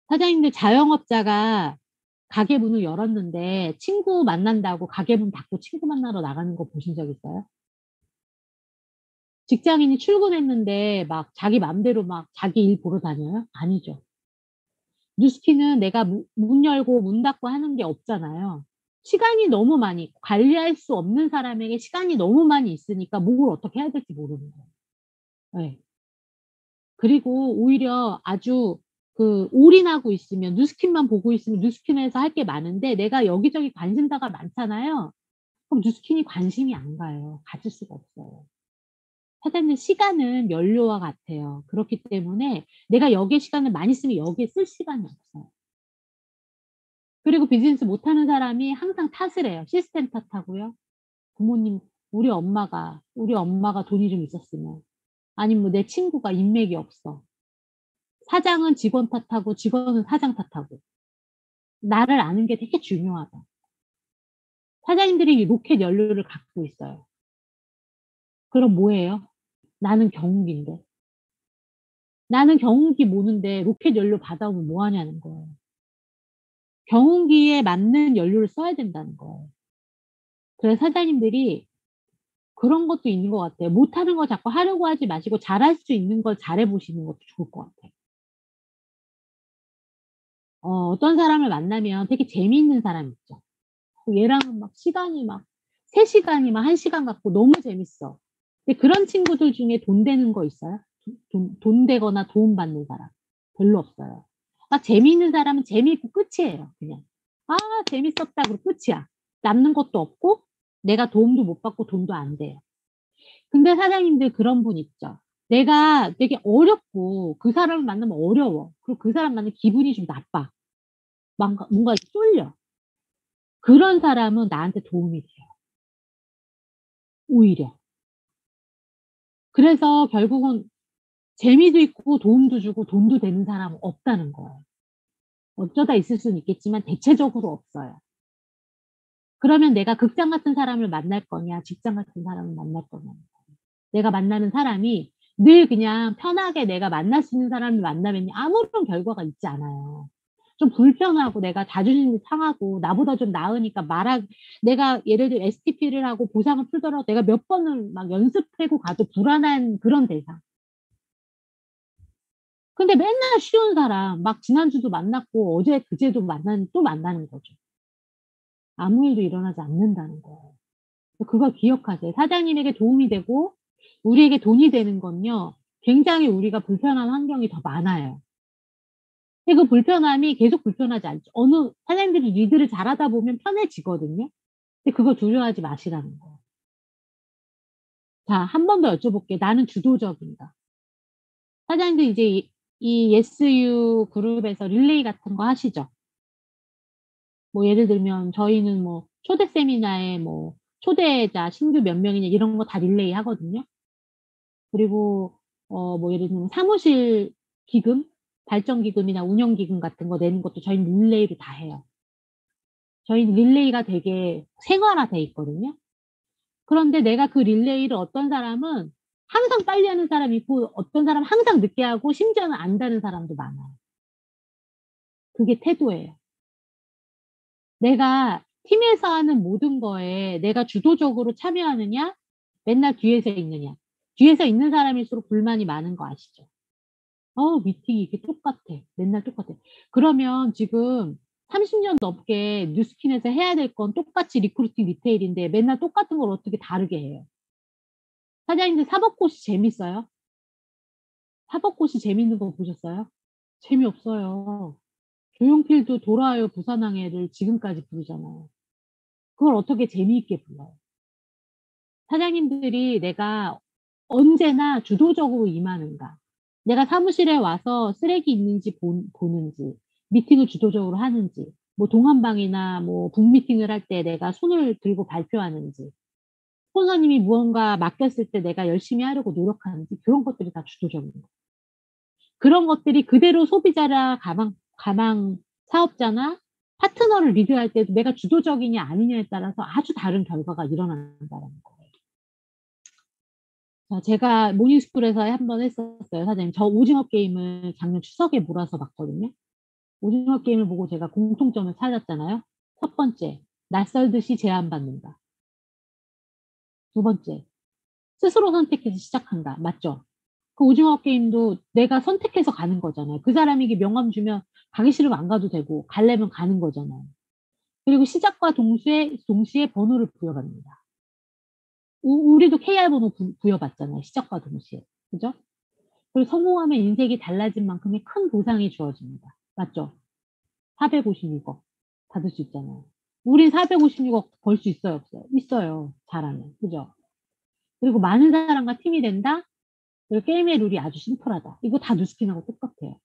사장님들 자영업자가 가게 문을 열었는데 친구 만난다고 가게 문 닫고 친구 만나러 나가는 거 보신 적 있어요? 직장인이 출근했는데 막 자기 맘대로 막 자기 일 보러 다녀요? 아니죠. 뉴스키는 내가 문 열고 문 닫고 하는 게 없잖아요. 시간이 너무 많이 있고 관리할 수 없는 사람에게 시간이 너무 많이 있으니까 뭘 어떻게 해야 될지 모르는 거예요. 예. 그리고 오히려 아주 그 올인하고 있으면 뉴스킨만 보고 있으면 뉴스킨에서 할 게 많은데 내가 여기저기 관심사가 많잖아요. 그럼 뉴스킨이 관심이 안 가요. 가질 수가 없어요. 사장님 시간은 연료와 같아요. 그렇기 때문에 내가 여기에 시간을 많이 쓰면 여기에 쓸 시간이 없어요. 그리고 비즈니스 못하는 사람이 항상 탓을 해요. 시스템 탓하고요. 부모님 우리 엄마가 돈이 좀 있었으면 아니면 뭐 내 친구가 인맥이 없어. 사장은 직원 탓하고 직원은 사장 탓하고. 나를 아는 게 되게 중요하다. 사장님들이 로켓 연료를 갖고 있어요. 그럼 뭐예요? 나는 경운기인데. 나는 경운기 모는데 로켓 연료 받아오면 뭐 하냐는 거예요. 경운기에 맞는 연료를 써야 된다는 거예요. 그래서 사장님들이 그런 것도 있는 것 같아요. 못하는 거 자꾸 하려고 하지 마시고 잘할 수 있는 걸 잘해 보시는 것도 좋을 것 같아요. 어떤 사람을 만나면 되게 재미있는 사람 있죠. 얘랑은 막 시간이 막 3 시간이 막 1 시간 같고 너무 재밌어. 근데 그런 친구들 중에 돈 되는 거 있어요? 돈 되거나 도움받는 사람. 별로 없어요. 막 재미있는 사람은 재미있고 끝이에요, 그냥. '아 재밌었다.' 그러고 끝이야. 남는 것도 없고 내가 도움도 못 받고 돈도 안 돼요. 근데 사장님들 그런 분 있죠. 내가 되게 어렵고 그 사람을 만나면 어려워. 그리고 그 사람 만나면 기분이 좀 나빠. 뭔가 쏠려. 그런 사람은 나한테 도움이 돼요. 오히려. 그래서 결국은 재미도 있고 도움도 주고 돈도 되는 사람은 없다는 거예요. 어쩌다 있을 수는 있겠지만 대체적으로 없어요. 그러면 내가 극장 같은 사람을 만날 거냐 직장 같은 사람을 만날 거냐. 내가 만나는 사람이 늘 그냥 편하게 내가 만날 수 있는 사람을 만나면요 아무런 결과가 있지 않아요. 좀 불편하고 내가 자존심이 상하고 나보다 좀 나으니까 말하 내가 예를 들어 STP를 하고 보상을 풀더라도 내가 몇 번을 막 연습하고 가도 불안한 그런 대상. 근데 맨날 쉬운 사람 막 지난주도 만났고 어제 그제도 또 만나는 거죠. 아무 일도 일어나지 않는다는 거예요. 그걸 기억하세요. 사장님에게 도움이 되고 우리에게 돈이 되는 건요 굉장히 우리가 불편한 환경이 더 많아요. 근데 그 불편함이 계속 불편하지 않죠. 어느 사장님들이 리드를 잘하다 보면 편해지거든요. 근데 그거 두려워하지 마시라는 거예요. 자, 한 번 더 여쭤볼게요. 나는 주도적인가? 사장님들 이제 이 예스유 그룹에서 릴레이 같은 거 하시죠? 뭐 예를 들면 저희는 뭐 초대 세미나에 뭐 초대자 신규 몇 명이냐 이런 거 다 릴레이 하거든요. 그리고 뭐 예를 들면 사무실 기금, 발전 기금이나 운영 기금 같은 거 내는 것도 저희는 릴레이로 다 해요. 저희는 릴레이가 되게 생활화돼 있거든요. 그런데 내가 그 릴레이를 어떤 사람은 항상 빨리 하는 사람이 있고 어떤 사람은 항상 늦게 하고 심지어는 안다는 사람도 많아요. 그게 태도예요. 내가 팀에서 하는 모든 거에 내가 주도적으로 참여하느냐 맨날 뒤에서 있느냐. 뒤에서 있는 사람일수록 불만이 많은 거 아시죠? 미팅이 이게 똑같아. 맨날 똑같아. 그러면 지금 30년 넘게 뉴스킨에서 해야 될 건 똑같이 리크루팅 리테일인데 맨날 똑같은 걸 어떻게 다르게 해요? 사장님들 사법고시 재밌어요? 사법고시 재밌는 거 보셨어요? 재미없어요. 조용필도 돌아와요 부산항해를 지금까지 부르잖아요. 그걸 어떻게 재미있게 불러요? 사장님들이 내가 언제나 주도적으로 임하는가. 내가 사무실에 와서 쓰레기 있는지 보는지, 미팅을 주도적으로 하는지, 뭐 동한방이나 뭐 북미팅을 할 때 내가 손을 들고 발표하는지, 스폰서님이 무언가 맡겼을 때 내가 열심히 하려고 노력하는지, 그런 것들이 다 주도적인 거예요. 그런 것들이 그대로 소비자나 가망 사업자나 파트너를 리드할 때도 내가 주도적이냐 아니냐에 따라서 아주 다른 결과가 일어난다는 거예요. 자, 제가 모닝스쿨에서 한 번 했었어요, 사장님. 저 오징어 게임을 작년 추석에 몰아서 봤거든요. 오징어 게임을 보고 제가 공통점을 찾았잖아요. 첫 번째, 낯설듯이 제안받는다. 두 번째, 스스로 선택해서 시작한다. 맞죠? 그 오징어 게임도 내가 선택해서 가는 거잖아요. 그 사람에게 명함 주면 가기 싫으면 안 가도 되고 가려면 가는 거잖아요. 그리고 시작과 동시에 번호를 부여받는다. 우리도 KR 번호 부여받잖아요. 시작과 동시에. 그죠? 그리고 성공하면 인생이 달라진 만큼의 큰 보상이 주어집니다. 맞죠? 456억 받을 수 있잖아요. 우린 456억 벌 수 있어요, 없어요? 있어요. 잘하면. 그죠? 그리고 많은 사람과 팀이 된다? 그리고 게임의 룰이 아주 심플하다. 이거 다 누스킨하고 똑같아요.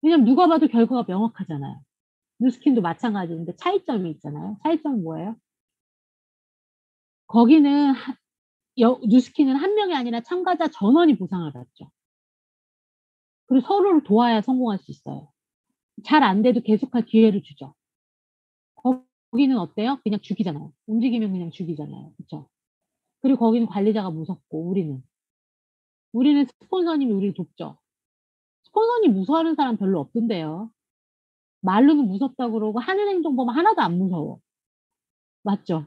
왜냐면 누가 봐도 결과가 명확하잖아요. 누스킨도 마찬가지인데 차이점이 있잖아요. 차이점은 뭐예요? 거기는 누스킨은 한 명이 아니라 참가자 전원이 보상을 받죠. 그리고 서로를 도와야 성공할 수 있어요. 잘 안 돼도 계속할 기회를 주죠. 거기는 어때요? 그냥 죽이잖아요. 움직이면 그냥 죽이잖아요. 그쵸? 그리고 거기는 관리자가 무섭고 우리는 스폰서님이 우리를 돕죠. 스폰서님 무서워하는 사람 별로 없던데요. 말로는 무섭다고 그러고 하는 행동 보면 하나도 안 무서워. 맞죠?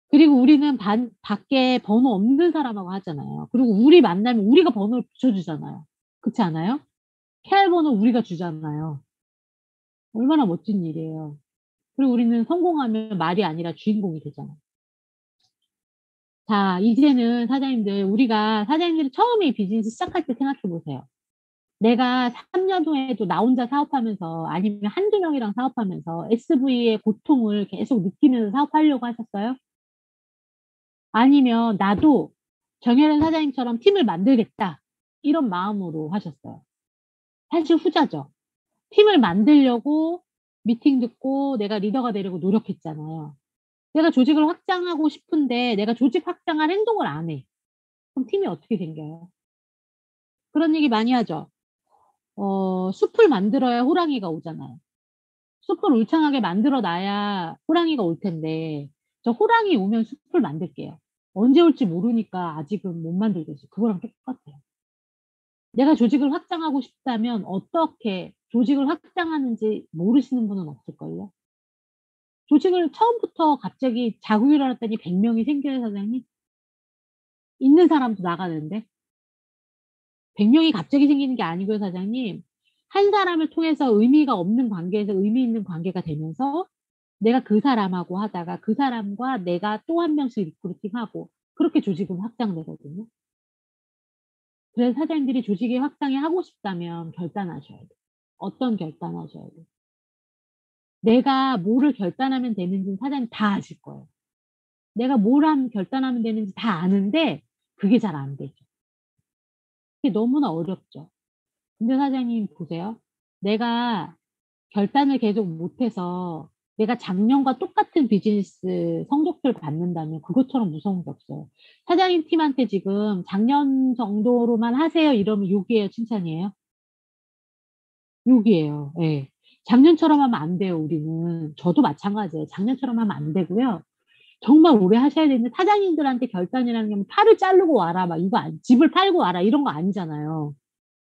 그리고 우리는 밖에 번호 없는 사람하고 하잖아요. 그리고 우리 만나면 우리가 번호를 붙여주잖아요. 그렇지 않아요? KR 번호 우리가 주잖아요. 얼마나 멋진 일이에요. 그리고 우리는 성공하면 말이 아니라 주인공이 되잖아요. 자, 이제는 우리가 사장님들이 처음에 이 비즈니스 시작할 때 생각해 보세요. 내가 3년 후에도 나 혼자 사업하면서 아니면 한두 명이랑 사업하면서 SV의 고통을 계속 느끼면서 사업하려고 하셨어요? 아니면 나도 정혜련 사장님처럼 팀을 만들겠다. 이런 마음으로 하셨어요. 사실 후자죠. 팀을 만들려고 미팅 듣고 내가 리더가 되려고 노력했잖아요. 내가 조직을 확장하고 싶은데 내가 조직 확장할 행동을 안 해. 그럼 팀이 어떻게 생겨요? 그런 얘기 많이 하죠. 숲을 만들어야 호랑이가 오잖아요. 숲을 울창하게 만들어 놔야 호랑이가 올 텐데 저 호랑이 오면 숲을 만들게요. 언제 올지 모르니까 아직은 못 만들겠어요. 그거랑 똑같아요. 내가 조직을 확장하고 싶다면 어떻게 조직을 확장하는지 모르시는 분은 없을걸요? 조직을 처음부터 갑자기 자고 일어났더니 100 명이 생겨요, 사장님? 있는 사람도 나가는데. 100 명이 갑자기 생기는 게 아니고요, 사장님. 한 사람을 통해서 의미가 없는 관계에서 의미 있는 관계가 되면서 내가 그 사람하고 하다가 그 사람과 내가 또 한 명씩 리크루팅하고 그렇게 조직은 확장되거든요. 그래서 사장님들이 조직의 확장이 하고 싶다면 결단하셔야 돼요. 어떤 결단하셔야 돼요. 내가 뭐를 결단하면 되는지는 사장님 다 아실 거예요. 내가 뭘 하면 결단하면 되는지 다 아는데 그게 잘 안 되죠. 그게 너무나 어렵죠. 근데 사장님 보세요. 내가 결단을 계속 못 해서 내가 작년과 똑같은 비즈니스 성적표를 받는다면 그것처럼 무서운 게 없어요. 사장님 팀한테 지금 "작년 정도로만 하세요." 이러면 욕이에요, 칭찬이에요? 욕이에요. 예. 작년처럼 하면 안 돼요, 우리는. 저도 마찬가지예요. 작년처럼 하면 안 되고요. 정말 오래 하셔야 되는데 사장님들한테 결단이라는 게 뭐 "팔을 자르고 와라." 막 이거 "집을 팔고 와라." 이런 거 아니잖아요.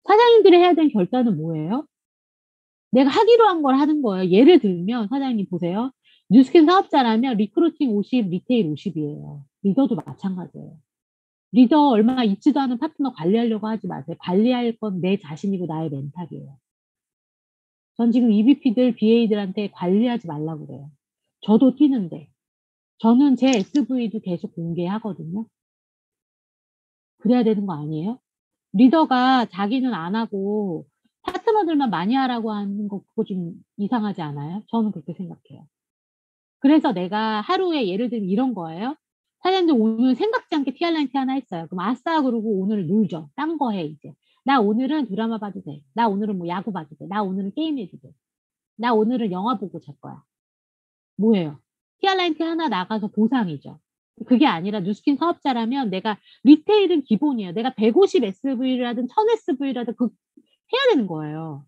사장님들이 해야 되는 결단은 뭐예요? 내가 하기로 한 걸 하는 거예요. 예를 들면 사장님 보세요. 뉴스킨 사업자라면 리크루팅 50, 리테일 50 이에요. 리더도 마찬가지예요. 리더 얼마 있지도 않은 파트너 관리하려고 하지 마세요. 관리할 건 내 자신이고 나의 멘탈이에요. 전 지금 EVP들, BA들한테 관리하지 말라고 그래요. 저도 뛰는데. 저는 제 SV도 계속 공개하거든요. 그래야 되는 거 아니에요? 리더가 자기는 안 하고 파트너들만 많이 하라고 하는 거 그거 좀 이상하지 않아요? 저는 그렇게 생각해요. 그래서 내가 하루에 예를 들면 이런 거예요. 사장님들 오늘 생각지 않게 TR 라인티 하나 했어요. 그럼 아싸 그러고 오늘 놀죠. 딴 거 해 이제. 나 오늘은 드라마 봐도 돼. 나 오늘은 뭐 야구 봐도 돼. 나 오늘은 게임해도 돼. 나 오늘은 영화 보고 잘 거야. 뭐예요? TR 라인티 하나 나가서 보상이죠. 그게 아니라 뉴스킨 사업자라면 내가 리테일은 기본이에요. 내가 150 SV를 하든 1000 SV를 하든 해야 되는 거예요.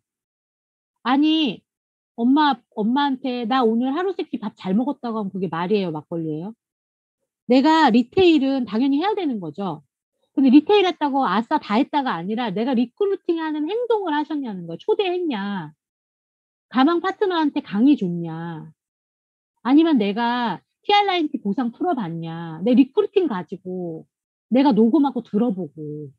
아니 엄마한테 "나 오늘 하루 3끼 밥 잘 먹었다."고 하면 그게 말이에요, 막걸리예요? 내가 리테일은 당연히 해야 되는 거죠. 근데 리테일 했다고 아싸 다 했다가 아니라 내가 리크루팅하는 행동을 하셨냐는 거예요. 초대했냐. 가망 파트너한테 강의 줬냐. 아니면 내가 TR 라인티 보상 풀어 봤냐. 내 리크루팅 가지고 내가 녹음하고 들어보고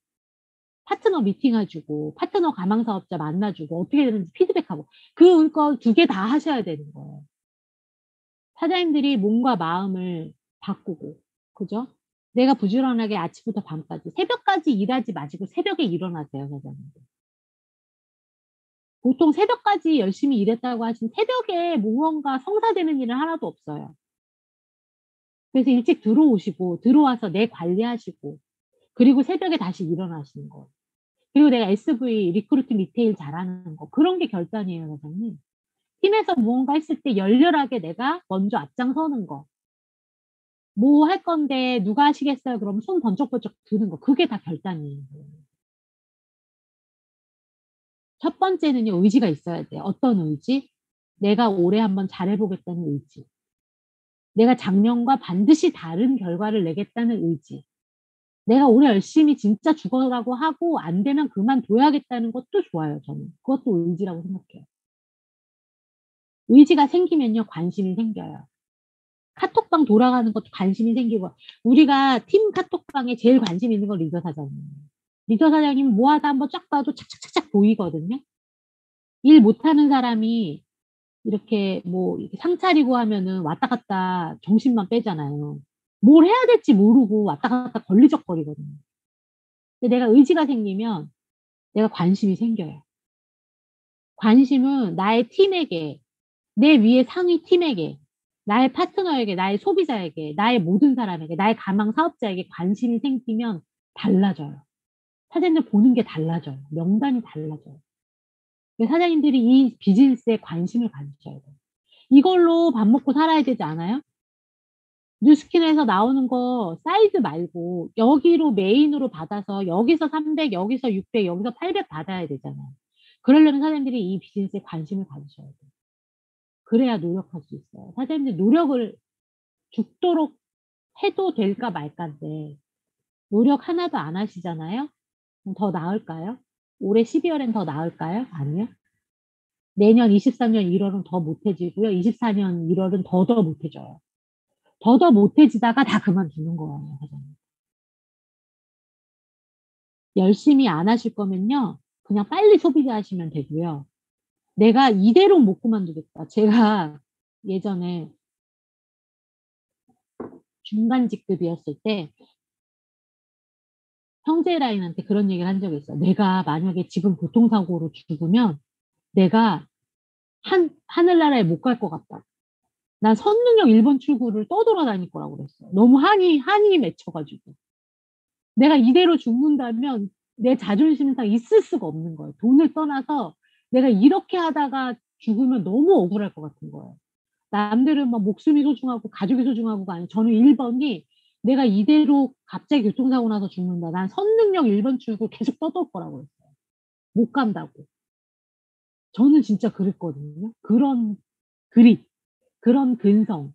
파트너 미팅해 주고 파트너 가망 사업자 만나 주고 어떻게 되는지 피드백하고 그거 2개 다 하셔야 되는 거예요. 사장님들이 몸과 마음을 바꾸고 그죠? 내가 부지런하게 아침부터 밤까지 새벽까지 일하지 마시고 새벽에 일어나세요, 사장님들. 보통 새벽까지 열심히 일했다고 하시면 새벽에 무언가 성사되는 일은 하나도 없어요. 그래서 일찍 들어오시고 들어와서 내 관리하시고 그리고 새벽에 다시 일어나시는 거. 그리고 내가 SV 리크루팅 리테일 잘하는 거 그런 게 결단이에요, 사장님. 팀에서 무언가 했을 때 열렬하게 내가 먼저 앞장서는 거. 뭐 할 건데 "누가 하시겠어요?" 그러면 손 번쩍번쩍 드는 거. 그게 다 결단이에요. 첫 번째는요 의지가 있어야 돼요. 어떤 의지? 내가 올해 한번 잘해 보겠다는 의지. 내가 작년과 반드시 다른 결과를 내겠다는 의지. 내가 올해 열심히 진짜 죽어라고 하고 안 되면 그만둬야겠다는 것도 좋아요 저는. 그것도 의지라고 생각해요. 의지가 생기면요 관심이 생겨요. 카톡방 돌아가는 것도 관심이 생기고 우리가 팀 카톡방에 제일 관심 있는 건 리더 사장님이에요. 리더 사장님은 뭐 하다 한번 쫙 봐도 착착착착 보이거든요. 일 못하는 사람이 이렇게 뭐 이렇게 상 차리고 하면은 왔다 갔다 정신만 빼잖아요. 뭘 해야 될지 모르고 왔다 갔다 걸리적거리거든요. 근데 내가 의지가 생기면 내가 관심이 생겨요. 관심은 나의 팀에게, 내 위에 상위 팀에게, 나의 파트너에게, 나의 소비자에게, 나의 모든 사람에게, 나의 가망 사업자에게 관심이 생기면 달라져요. 사장님들 보는 게 달라져요. 명단이 달라져요. 사장님들이 이 비즈니스에 관심을 가지셔야 돼요. 이걸로 밥 먹고 살아야 되지 않아요? 뉴스킨에서 나오는 거 사이즈 말고 여기로 메인으로 받아서 여기서 300, 여기서 600, 여기서 800 받아야 되잖아요. 그러려면 사장님들이 이 비즈니스에 관심을 가지셔야 돼요. 그래야 노력할 수 있어요. 사장님들 노력을 죽도록 해도 될까 말까인데 노력 하나도 안 하시잖아요. 그럼 더 나을까요? 올해 12월엔 더 나을까요? 아니요. 내년 23년 1월은 더 못해지고요. 24년 1월은 더 못해져요. 더 못해지다가 다 그만두는 거예요, 사장님. 열심히 안 하실 거면요. 그냥 빨리 소비자하시면 되고요. 내가 이대로 못 그만두겠다. 제가 예전에 중간 직급이었을 때 형제라인한테 그런 얘기를 한 적이 있어요. 내가 만약에 지금 교통사고로 죽으면 내가 하늘나라에 못 갈 것 같다. 난 선릉역 1번 출구를 떠돌아다닐 거라고 그랬어요. 너무 한이 맺혀가지고. 내가 이대로 죽는다면 내 자존심상 있을 수가 없는 거예요. 돈을 떠나서 내가 이렇게 하다가 죽으면 너무 억울할 것 같은 거예요. 남들은 막 목숨이 소중하고 가족이 소중하고가 아니고 저는 1번이 내가 이대로 갑자기 교통사고 나서 죽는다. 난 선릉역 1번 출구 계속 떠돌 거라고 했어요. 못 간다고. 저는 진짜 그랬거든요. 그런 그립, 그런 근성.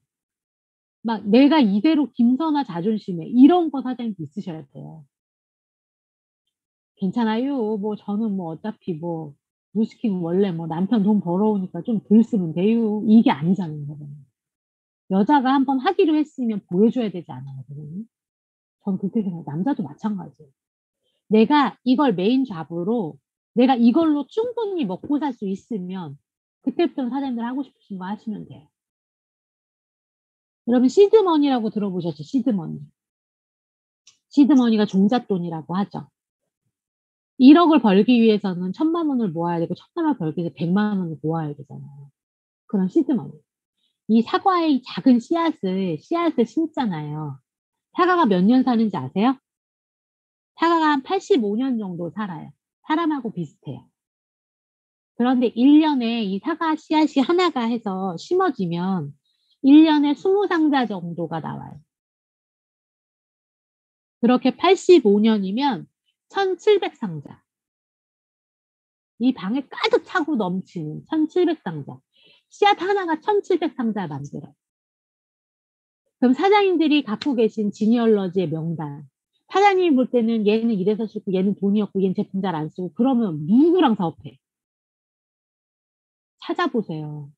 막 내가 이대로 김선아 자존심에 이런 거 사장님 있으셔야 돼요. 괜찮아요. 뭐 저는 뭐 어차피 뭐 루스킨 원래 뭐 남편 돈 벌어오니까 좀 덜 쓰면 돼요. 이게 아니잖아요. 사장님. 여자가 한번 하기로 했으면 보여줘야 되지 않아요. 사장님? 전 그렇게 생각해요. 남자도 마찬가지예요. 내가 이걸 메인 잡으로 내가 이걸로 충분히 먹고 살 수 있으면 그때부터는 사장님들 하고 싶으신 거 하시면 돼요. 여러분 시드머니라고 들어보셨죠? 시드머니. 시드머니가 종잣돈이라고 하죠. 1억을 벌기 위해서는 1,000만 원을 모아야 되고 1,000만 원 벌기 위해서 100만 원을 모아야 되잖아요. 그런 시드머니. 이 사과의 작은 씨앗을 심잖아요. 사과가 몇 년 사는지 아세요? 사과가 한 85년 정도 살아요. 사람하고 비슷해요. 그런데 1년에 이 사과 씨앗이 하나가 해서 심어지면 1년에 20상자 정도가 나와요. 그렇게 85년이면 1,700상자. 이 방에 가득 차고 넘치는 1,700상자. 씨앗 하나가 1,700상자 만들어요. 그럼 사장님들이 갖고 계신 지니얼러지의 명단. 사장님이 볼 때는 얘는 이래서 쓰고 얘는 돈이 없고 얘는 제품 잘 안 쓰고 그러면 누구랑 사업해? 찾아보세요.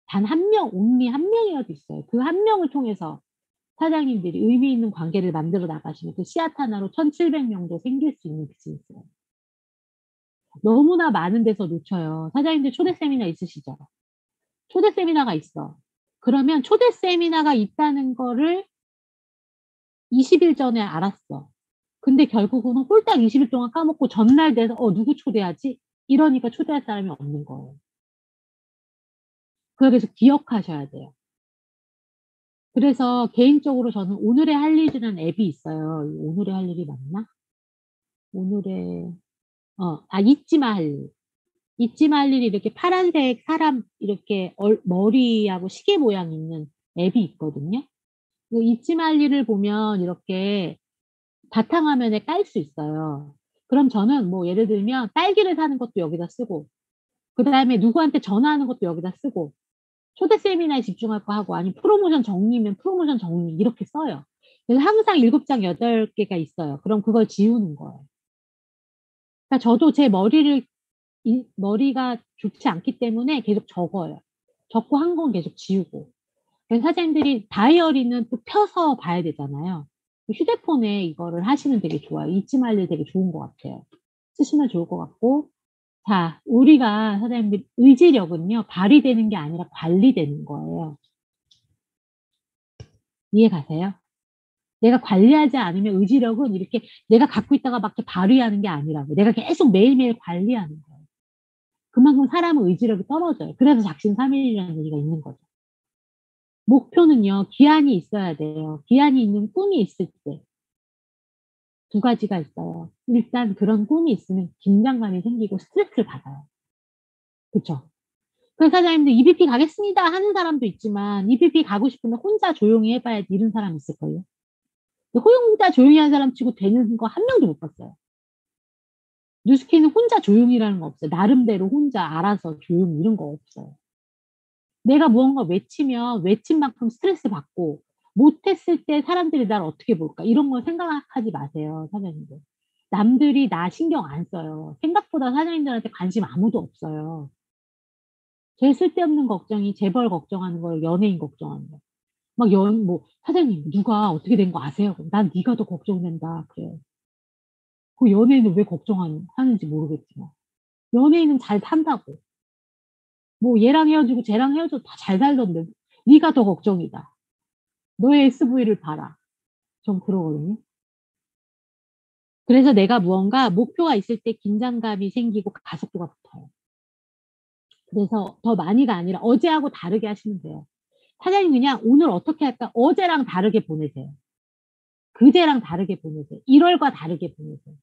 단 한 명, 온리 한 명이라도 있어요. 그 한 명을 통해서 사장님들이 의미 있는 관계를 만들어 나가시면 그 씨앗 하나로 1,700명도 생길 수 있는 비즈니스예요. 너무나 많은 데서 놓쳐요. 사장님들 초대 세미나 있으시죠? 초대 세미나가 있어. 그러면 초대 세미나가 있다는 거를 20일 전에 알았어. 근데 결국은 홀딱 20일 동안 까먹고 전날 돼서 누구 초대하지? 이러니까 초대할 사람이 없는 거예요. 그래서 기억하셔야 돼요. 그래서 개인적으로 저는 오늘의 할 일이라는 앱이 있어요. 오늘의 할 일이 맞나? 오늘의 잊지마 할 일. 잊지마 할 일이 이렇게 파란색 사람 이렇게 머리하고 시계 모양 있는 앱이 있거든요. 그 잊지마 할 일을 보면 이렇게 바탕화면에 깔 수 있어요. 그럼 저는 뭐 예를 들면 딸기를 사는 것도 여기다 쓰고 그다음에 누구한테 전화하는 것도 여기다 쓰고 초대 세미나에 집중할 거 하고 아니면 프로모션 정리면 프로모션 정리 이렇게 써요. 그래서 항상 7장 8개가 있어요. 그럼 그걸 지우는 거예요. 그러니까 저도 제 머리가 좋지 않기 때문에 계속 적어요. 적고 한 건 계속 지우고. 그래서 사장님들이 다이어리는 또 펴서 봐야 되잖아요. 휴대폰에 이거를 하시면 되게 좋아요. 잊지 말 일 되게 좋은 것 같아요. 쓰시면 좋을 것 같고. 자, 우리가 사장님들 의지력은요, 발휘되는 게 아니라 관리되는 거예요. 이해 가세요? 내가 관리하지 않으면 의지력은 이렇게 내가 갖고 있다가 막 이렇게 발휘하는 게 아니라고. 내가 계속 매일매일 관리하는 거예요. 그만큼 사람은 의지력이 떨어져요. 그래서 작심삼일이라는 얘기가 있는 거죠. 목표는요, 기한이 있어야 돼요. 기한이 있는 꿈이 있을 때. 두 가지가 있어요. 일단 그런 꿈이 있으면 긴장감이 생기고 스트레스를 받아요. 그쵸? 그 사장님들 "EBP 가겠습니다." 하는 사람도 있지만 EBP 가고 싶으면 혼자 조용히 해 봐야지 이런 사람 있을걸요. 근데 혼자 조용히 하는 사람 치고 되는 거 한 명도 못 봤어요. 뉴스키는 혼자 조용히라는 거 없어요. 나름대로 혼자 알아서 조용히 이런 거 없어요. 내가 무언가 외치면 외친 만큼 스트레스 받고 못했을 때 사람들이 날 어떻게 볼까 이런 거 생각하지 마세요, 사장님들. 남들이 나 신경 안 써요. 생각보다 사장님들한테 관심 아무도 없어요. 제일 쓸데없는 걱정이 재벌 걱정하는 거예요, 연예인 걱정하는 거. 막 뭐 "사장님 누가 어떻게 된 거 아세요?" 그럼 "난 네가 더 걱정된다." 그래요. 그 연예인을 왜 하는지 모르겠지만. 연예인은 잘 산다고. 뭐 얘랑 헤어지고 쟤랑 헤어져도 다 잘 살던데 "네가 더 걱정이다. 너의 SV를 봐라." 전 그러거든요. 그래서 내가 무언가 목표가 있을 때 긴장감이 생기고 가속도가 붙어요. 그래서 더 많이가 아니라 어제하고 다르게 하시면 돼요. 사장님 그냥 "오늘 어떻게 할까?" 어제랑 다르게 보내세요. 그제랑 다르게 보내세요. 1 월과 다르게 보내세요.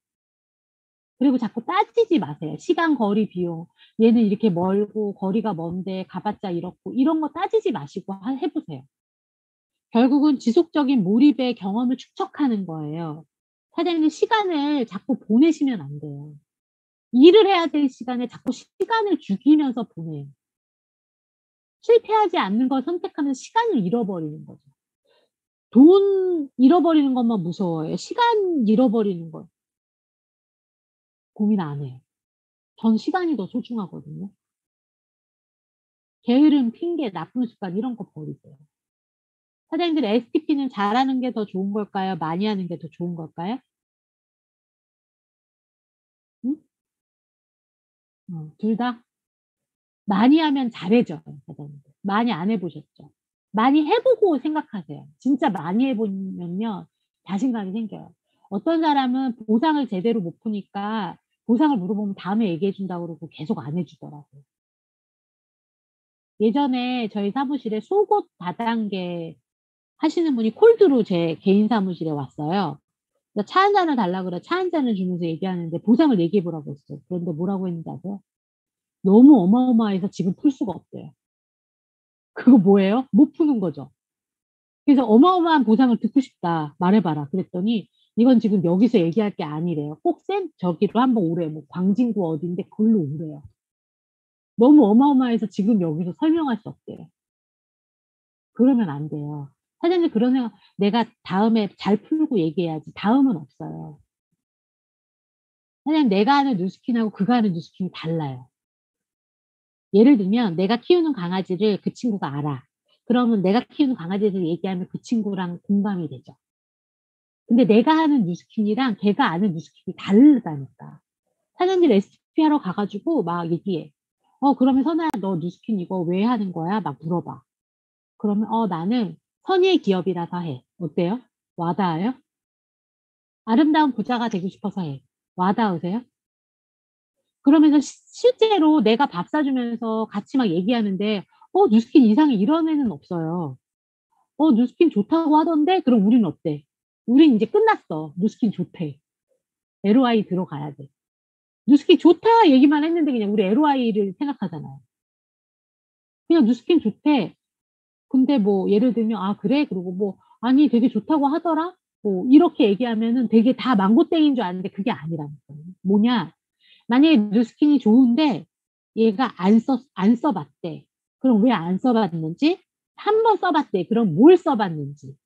그리고 자꾸 따지지 마세요. 시간, 거리, 비용. 얘는 이렇게 멀고 거리가 먼데 가봤자 이렇고 이런 거 따지지 마시고 해 보세요. 결국은 지속적인 몰입의 경험을 축적하는 거예요. 사장님 시간을 자꾸 보내시면 안 돼요. 일을 해야 될 시간에 자꾸 시간을 죽이면서 보내요. 실패하지 않는 걸 선택하면 시간을 잃어버리는 거죠. 돈 잃어버리는 것만 무서워해요. 시간 잃어버리는 건 고민 안 해요. 전 시간이 더 소중하거든요. 게으름, 핑계, 나쁜 습관 이런 거 버리세요. 사장님들 STP는 잘하는 게 더 좋은 걸까요? 많이 하는 게 더 좋은 걸까요? 응? 둘 다? 많이 하면 잘해져요, 사장님들. 많이 안 해 보셨죠? 많이 해 보고 생각하세요. 진짜 많이 해 보면요 자신감이 생겨요. 어떤 사람은 보상을 제대로 못 푸니까 보상을 물어보면 다음에 얘기해 준다고 그러고 계속 안 해 주더라고요. 예전에 저희 사무실에 속옷 다단계 하시는 분이 콜드로 제 개인 사무실에 왔어요. 그래서 차 한 잔을 달라고 그래 차 한 잔을 주면서 얘기하는데 보상을 얘기해 보라고 했어요. 그런데 뭐라고 했는지 아세요? 너무 어마어마해서 지금 풀 수가 없대요. 그거 뭐예요? 못 푸는 거죠. 그래서 "어마어마한 보상을 듣고 싶다. 말해 봐라." 그랬더니 "이건 지금 여기서 얘기할 게 아니래요. 꼭 저기로 한번 오래요." 뭐 광진구 어딘데 거기로 오래요. 너무 어마어마해서 지금 여기서 설명할 수 없대요. 그러면 안 돼요. 사장님 그런 생각 '내가 다음에 잘 풀고 얘기해야지.' 다음은 없어요. 사장님 내가 아는 뉴스킨하고 그가 아는 뉴스킨이 달라요. 예를 들면 내가 키우는 강아지를 그 친구가 알아. 그러면 내가 키우는 강아지에 대해서 얘기하면 그 친구랑 공감이 되죠. 근데 내가 아는 뉴스킨이랑 걔가 아는 뉴스킨이 다르다니까. 사장님 레시피 하러 가 가지고 막 얘기해. 그러면 "선아야 너 뉴스킨 이거 왜 하는 거야?" 막 물어봐. 그러면 나는 선의의 기업이라서 해." 어때요? 와 닿아요? "아름다운 부자가 되고 싶어서 해." 와 닿으세요? 그러면서 실제로 내가 밥 사주면서 같이 막 얘기하는데 뉴스킨 이상해." 이런 애는 없어요. 뉴스킨 좋다고 하던데." 그럼 우리는 어때? 우린 인제 끝났어. 뉴스킨 좋대. LOI 들어가야 돼. 뉴스킨 좋다 얘기만 했는데 그냥 우리 LOI를 생각하잖아요. 그냥 뉴스킨 좋대. 근데 뭐 예를 들면 "아 그래?" 그러고 뭐 "아니 되게 좋다고 하더라." 뭐 이렇게 얘기하면은 되게 다 망고땡인 줄 아는데 그게 아니라니까요. 뭐냐 만약에 뉴스킨이 좋은데 얘가 안 써 봤대. 그럼 왜 안 써 봤는지, 한 번 써 봤대. 그럼 뭘 써 봤는지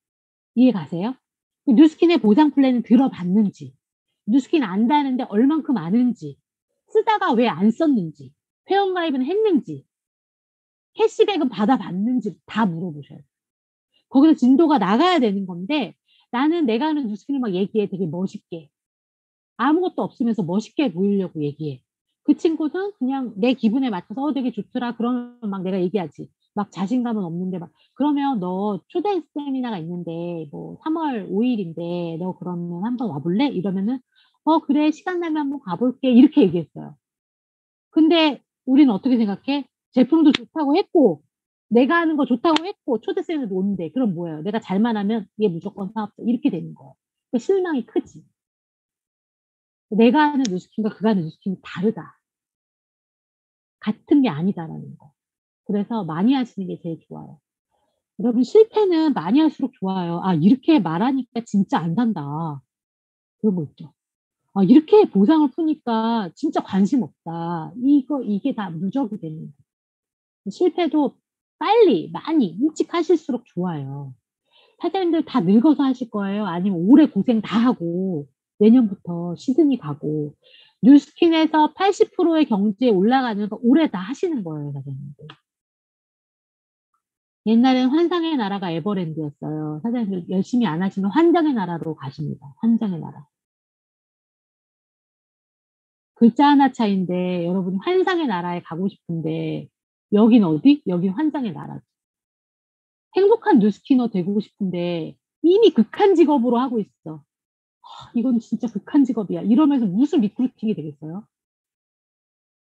이해 가세요? 그 뉴스킨의 보상 플랜을 들어 봤는지, 뉴스킨 안다는데 얼만큼 아는지, 쓰다가 왜 안 썼는지, 회원가입은 했는지, 캐시백은 받아 봤는지 다 물어보셔야 돼요. 거기서 진도가 나가야 되는 건데 나는 내가 아는 뉴스킨을 막 얘기해 되게 멋있게. 아무것도 없으면서 멋있게 보이려고 얘기해. 그 친구는 그냥 내 기분에 맞춰서 되게 좋더라." 그러면 막 내가 얘기하지. 막 자신감은 없는데 막 "그러면 너 초대 세미나가 있는데 뭐 3월 5 일인데 너 그러면 한번 와 볼래?" 이러면은 "어 그래. 시간 나면 한번 가 볼게." 이렇게 얘기했어요. 근데 우리는 어떻게 생각해? 제품도 좋다고 했고 내가 하는 거 좋다고 했고 초대 세미나도 온대. 그럼 뭐예요? 내가 잘만 하면 얘 무조건 사업자 이렇게 되는 거예요. 그 실망이 크지. 내가 하는 뉴스킨과 그가 하는 뉴스킨이 다르다. 같은 게 아니다라는 거. 그래서 많이 하시는 게 제일 좋아요. 여러분 실패는 많이 할수록 좋아요. '아 이렇게 말하니까 진짜 안 산다.' 그런 거 있죠. '아 이렇게 보상을 푸니까 진짜 관심 없다.' 이게 다 누적이 되는 거예요. 실패도 빨리 많이 일찍 하실수록 좋아요. 사장님들 다 늙어서 하실 거예요? 아니면 오래 고생 다 하고 내년부터 시즌이 가고 뉴스킨에서 80%의 경제에 올라가는 거 올해 다 하시는 거예요, 사장님들. 옛날엔 환상의 나라가 에버랜드였어요. 사장님들 열심히 안 하시면 환장의 나라로 가십니다. 환장의 나라. 글자 하나 차이인데 여러분이 환상의 나라에 가고 싶은데 여긴 어디? 여긴 환장의 나라죠. 행복한 뉴스키너 되고 싶은데 이미 극한 직업으로 하고 있어. '이건 진짜 극한 직업이야.' 이러면서 무슨 리크루팅이 되겠어요?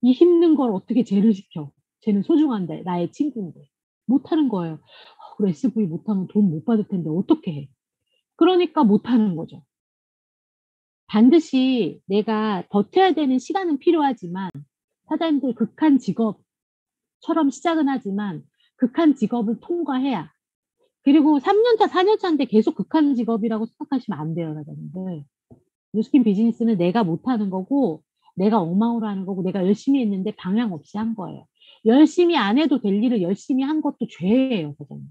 이 힘든 걸 어떻게 쟤를 시켜. 쟤는 소중한데 나의 친구인데. 못하는 거예요. 그래 SV 못하면 돈 못 받을 텐데 어떻게 해. 그러니까 못하는 거죠. 반드시 내가 버텨야 되는 시간은 필요하지만 사장님들 극한 직업처럼 시작은 하지만 극한 직업을 통과해야 그리고 3 년 차, 4년 차인데 계속 극한 직업이라고 생각하시면 안 돼요, 사장님들. 뉴스킨 비즈니스는 내가 못하는 거고 내가 엉망으로 하는 거고 내가 열심히 했는데 방향 없이 한 거예요. 열심히 안 해도 될 일을 열심히 한 것도 죄예요, 사장님.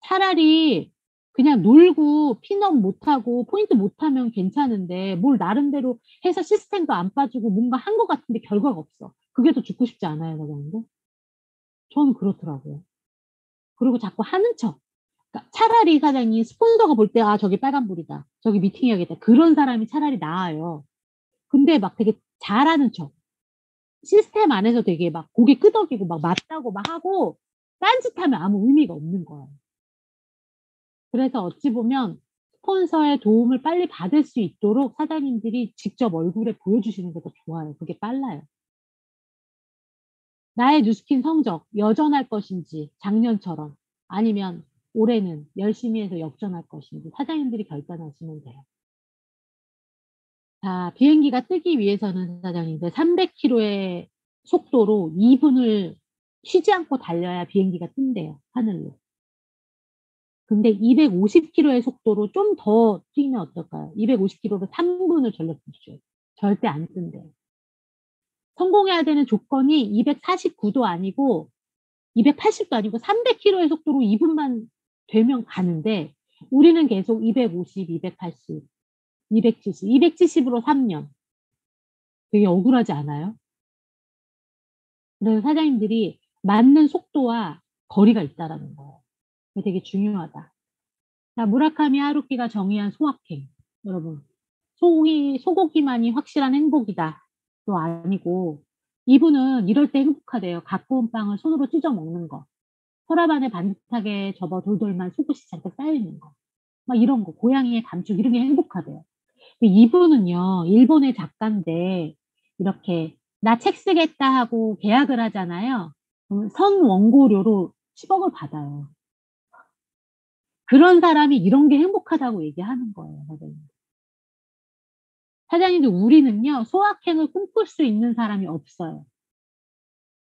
차라리 그냥 놀고 핀업 못하고 포인트 못하면 괜찮은데 뭘 나름대로 해서 시스템도 안 빠지고 뭔가 한 것 같은데 결과가 없어. 그게 더 죽고 싶지 않아요, 사장님들? 저는 그렇더라고요. 그리고 자꾸 하는 척. 그러니까 차라리 사장님 스폰서가 볼 때 '아 저기 빨간불이다. 저기 미팅해야겠다.' 그런 사람이 차라리 나아요. 근데 막 되게 잘하는 척. 시스템 안에서 되게 막 고개 끄덕이고 막 맞다고 막 하고 딴짓하면 아무 의미가 없는 거예요. 그래서 어찌 보면 스폰서의 도움을 빨리 받을 수 있도록 사장님들이 직접 얼굴에 보여주시는 게 더 좋아요. 그게 빨라요. 나의 뉴스킨 성적 여전할 것인지 작년처럼 아니면 올해는 열심히 해서 역전할 것인지 사장님들이 결단하시면 돼요. 자 비행기가 뜨기 위해서는 사장님들 300 킬로의 속도로 2 분을 쉬지 않고 달려야 비행기가 뜬대요, 하늘로. 근데 250 킬로의 속도로 좀 더 뛰면 어떨까요? 250 킬로로 3 분을 절로 뛰죠. 절대 안 뜬대요. 성공해야 되는 조건이 249도 아니고 280도 아니고 300 킬로의 속도로 2 분만 되면 가는데 우리는 계속 250, 280, 270, 270으로 3 년. 되게 억울하지 않아요? 그래서 사장님들이 맞는 속도와 거리가 있다라는 거예요. 그게 되게 중요하다. 자 무라카미 하루키가 정의한 소확행. 여러분 소고기만이 확실한 행복이다도 아니고 이분은 이럴 때 행복하대요. 갖고 온 빵을 손으로 찢어 먹는 거. 혈압 안에 반듯하게 접어 돌돌만 속옷이 잔뜩 쌓여 있는 거. 막 이런 거. 고양이의 감촉 이런 게 행복하대요. 근데 이분은요 일본의 작가인데 이렇게 "나 책 쓰겠다." 하고 계약을 하잖아요. 그러면 선 원고료로 10억을 받아요. 그런 사람이 이런 게 행복하다고 얘기하는 거예요, 선생님. 사장님들 우리는요 소확행을 꿈꿀 수 있는 사람이 없어요.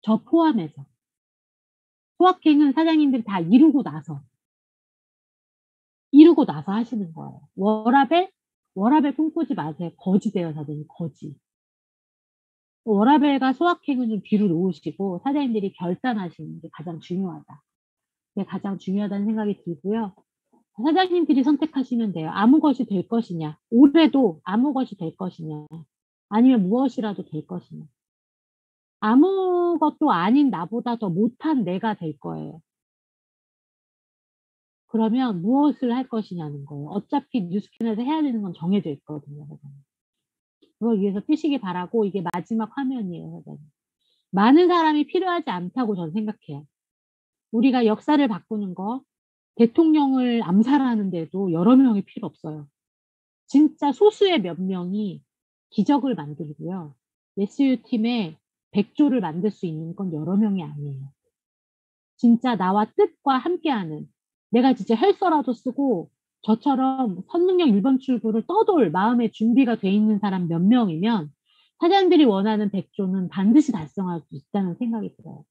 저 포함해서. 소확행은 사장님들이 다 이루고 나서 하시는 거예요. 워라밸 꿈꾸지 마세요. 거지 돼요, 사장님, 거지. 워라밸과 소확행은 좀 뒤로 놓으시고 사장님들이 결단하시는 게 가장 중요하다. 그게 가장 중요하다는 생각이 들고요. 사장님들이 선택하시면 돼요. 아무 것이 될 것이냐. 올해도 아무 것이 될 것이냐. 아니면 무엇이라도 될 것이냐. 아무것도 아닌 나보다 더 못한 내가 될 거예요. 그러면 무엇을 할 것이냐는 거예요. 어차피 뉴스캐널에서 해야 되는 건 정해져 있거든요, 선생님. 그걸 위해서 뛰시기 바라고 이게 마지막 화면이에요, 선생님. 많은 사람이 필요하지 않다고 저는 생각해요. 우리가 역사를 바꾸는 거 대통령을 암살하는데도 여러 명이 필요 없어요. 진짜 소수의 몇 명이 기적을 만들고요. SU 팀에 100 조를 만들 수 있는 건 여러 명이 아니에요. 진짜 나와 뜻과 함께하는 내가 진짜 헬서라도 쓰고 저처럼 선능력 1번 출구를 떠돌 마음의 준비가 돼 있는 사람 몇 명이면 사장님들이 원하는 100조는 반드시 달성할 수 있다는 생각이 들어요.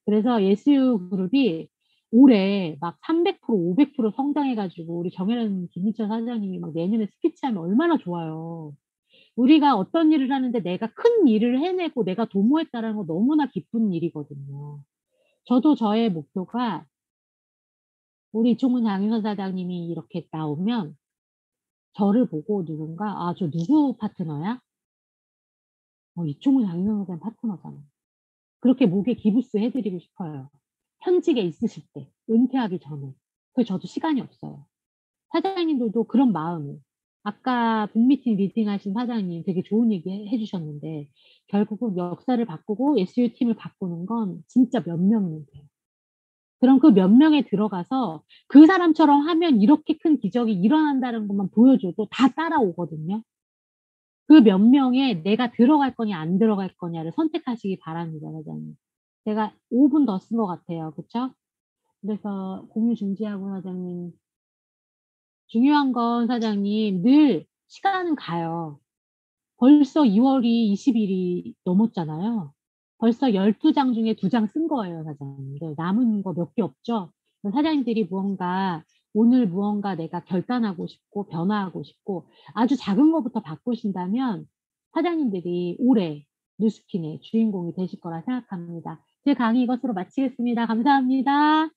그래서 예스유 그룹이 올해 막 300% 500% 성장해 가지고 우리 정혜련 김희철 사장님이 막 내년에 스피치하면 얼마나 좋아요. 우리가 어떤 일을 하는데 내가 큰 일을 해내고 내가 도모했다라는 거 너무나 기쁜 일이거든요. 저도 저의 목표가 우리 이총문 장윤선 사장님이 이렇게 나오면 저를 보고 누군가 '아 저 누구 파트너야? 이총문 장윤선 사장님 파트너잖아.' 그렇게 목에 기부스 해 드리고 싶어요. 현직에 있으실 때, 은퇴하기 전에. 그래서 저도 시간이 없어요. 사장님들도 그런 마음을 아까 북미팅 리딩하신 사장님 되게 좋은 얘기 해 주셨는데 결국은 역사를 바꾸고 SU 팀을 바꾸는 건 진짜 몇 명이면 돼요. 그럼 그 몇 명에 들어가서 그 사람처럼 하면 이렇게 큰 기적이 일어난다는 것만 보여줘도 다 따라오거든요. 그 몇 명에 내가 들어갈 거냐 안 들어갈 거냐를 선택하시기 바랍니다, 사장님. 제가 5분 더 쓴 것 같아요. 그쵸? 그래서 공유 중지하고 사장님 중요한 건 사장님 늘 시간은 가요. 벌써 2 월이 20 일이 넘었잖아요. 벌써 12장 중에 2장 쓴 거예요, 사장님들. 남은 거 몇 개 없죠? 사장님들이 무언가 오늘 무언가 내가 결단하고 싶고 변화하고 싶고 아주 작은 거부터 바꾸신다면 사장님들이 올해 뉴스킨의 주인공이 되실 거라 생각합니다. 제 강의 이것으로 마치겠습니다. 감사합니다.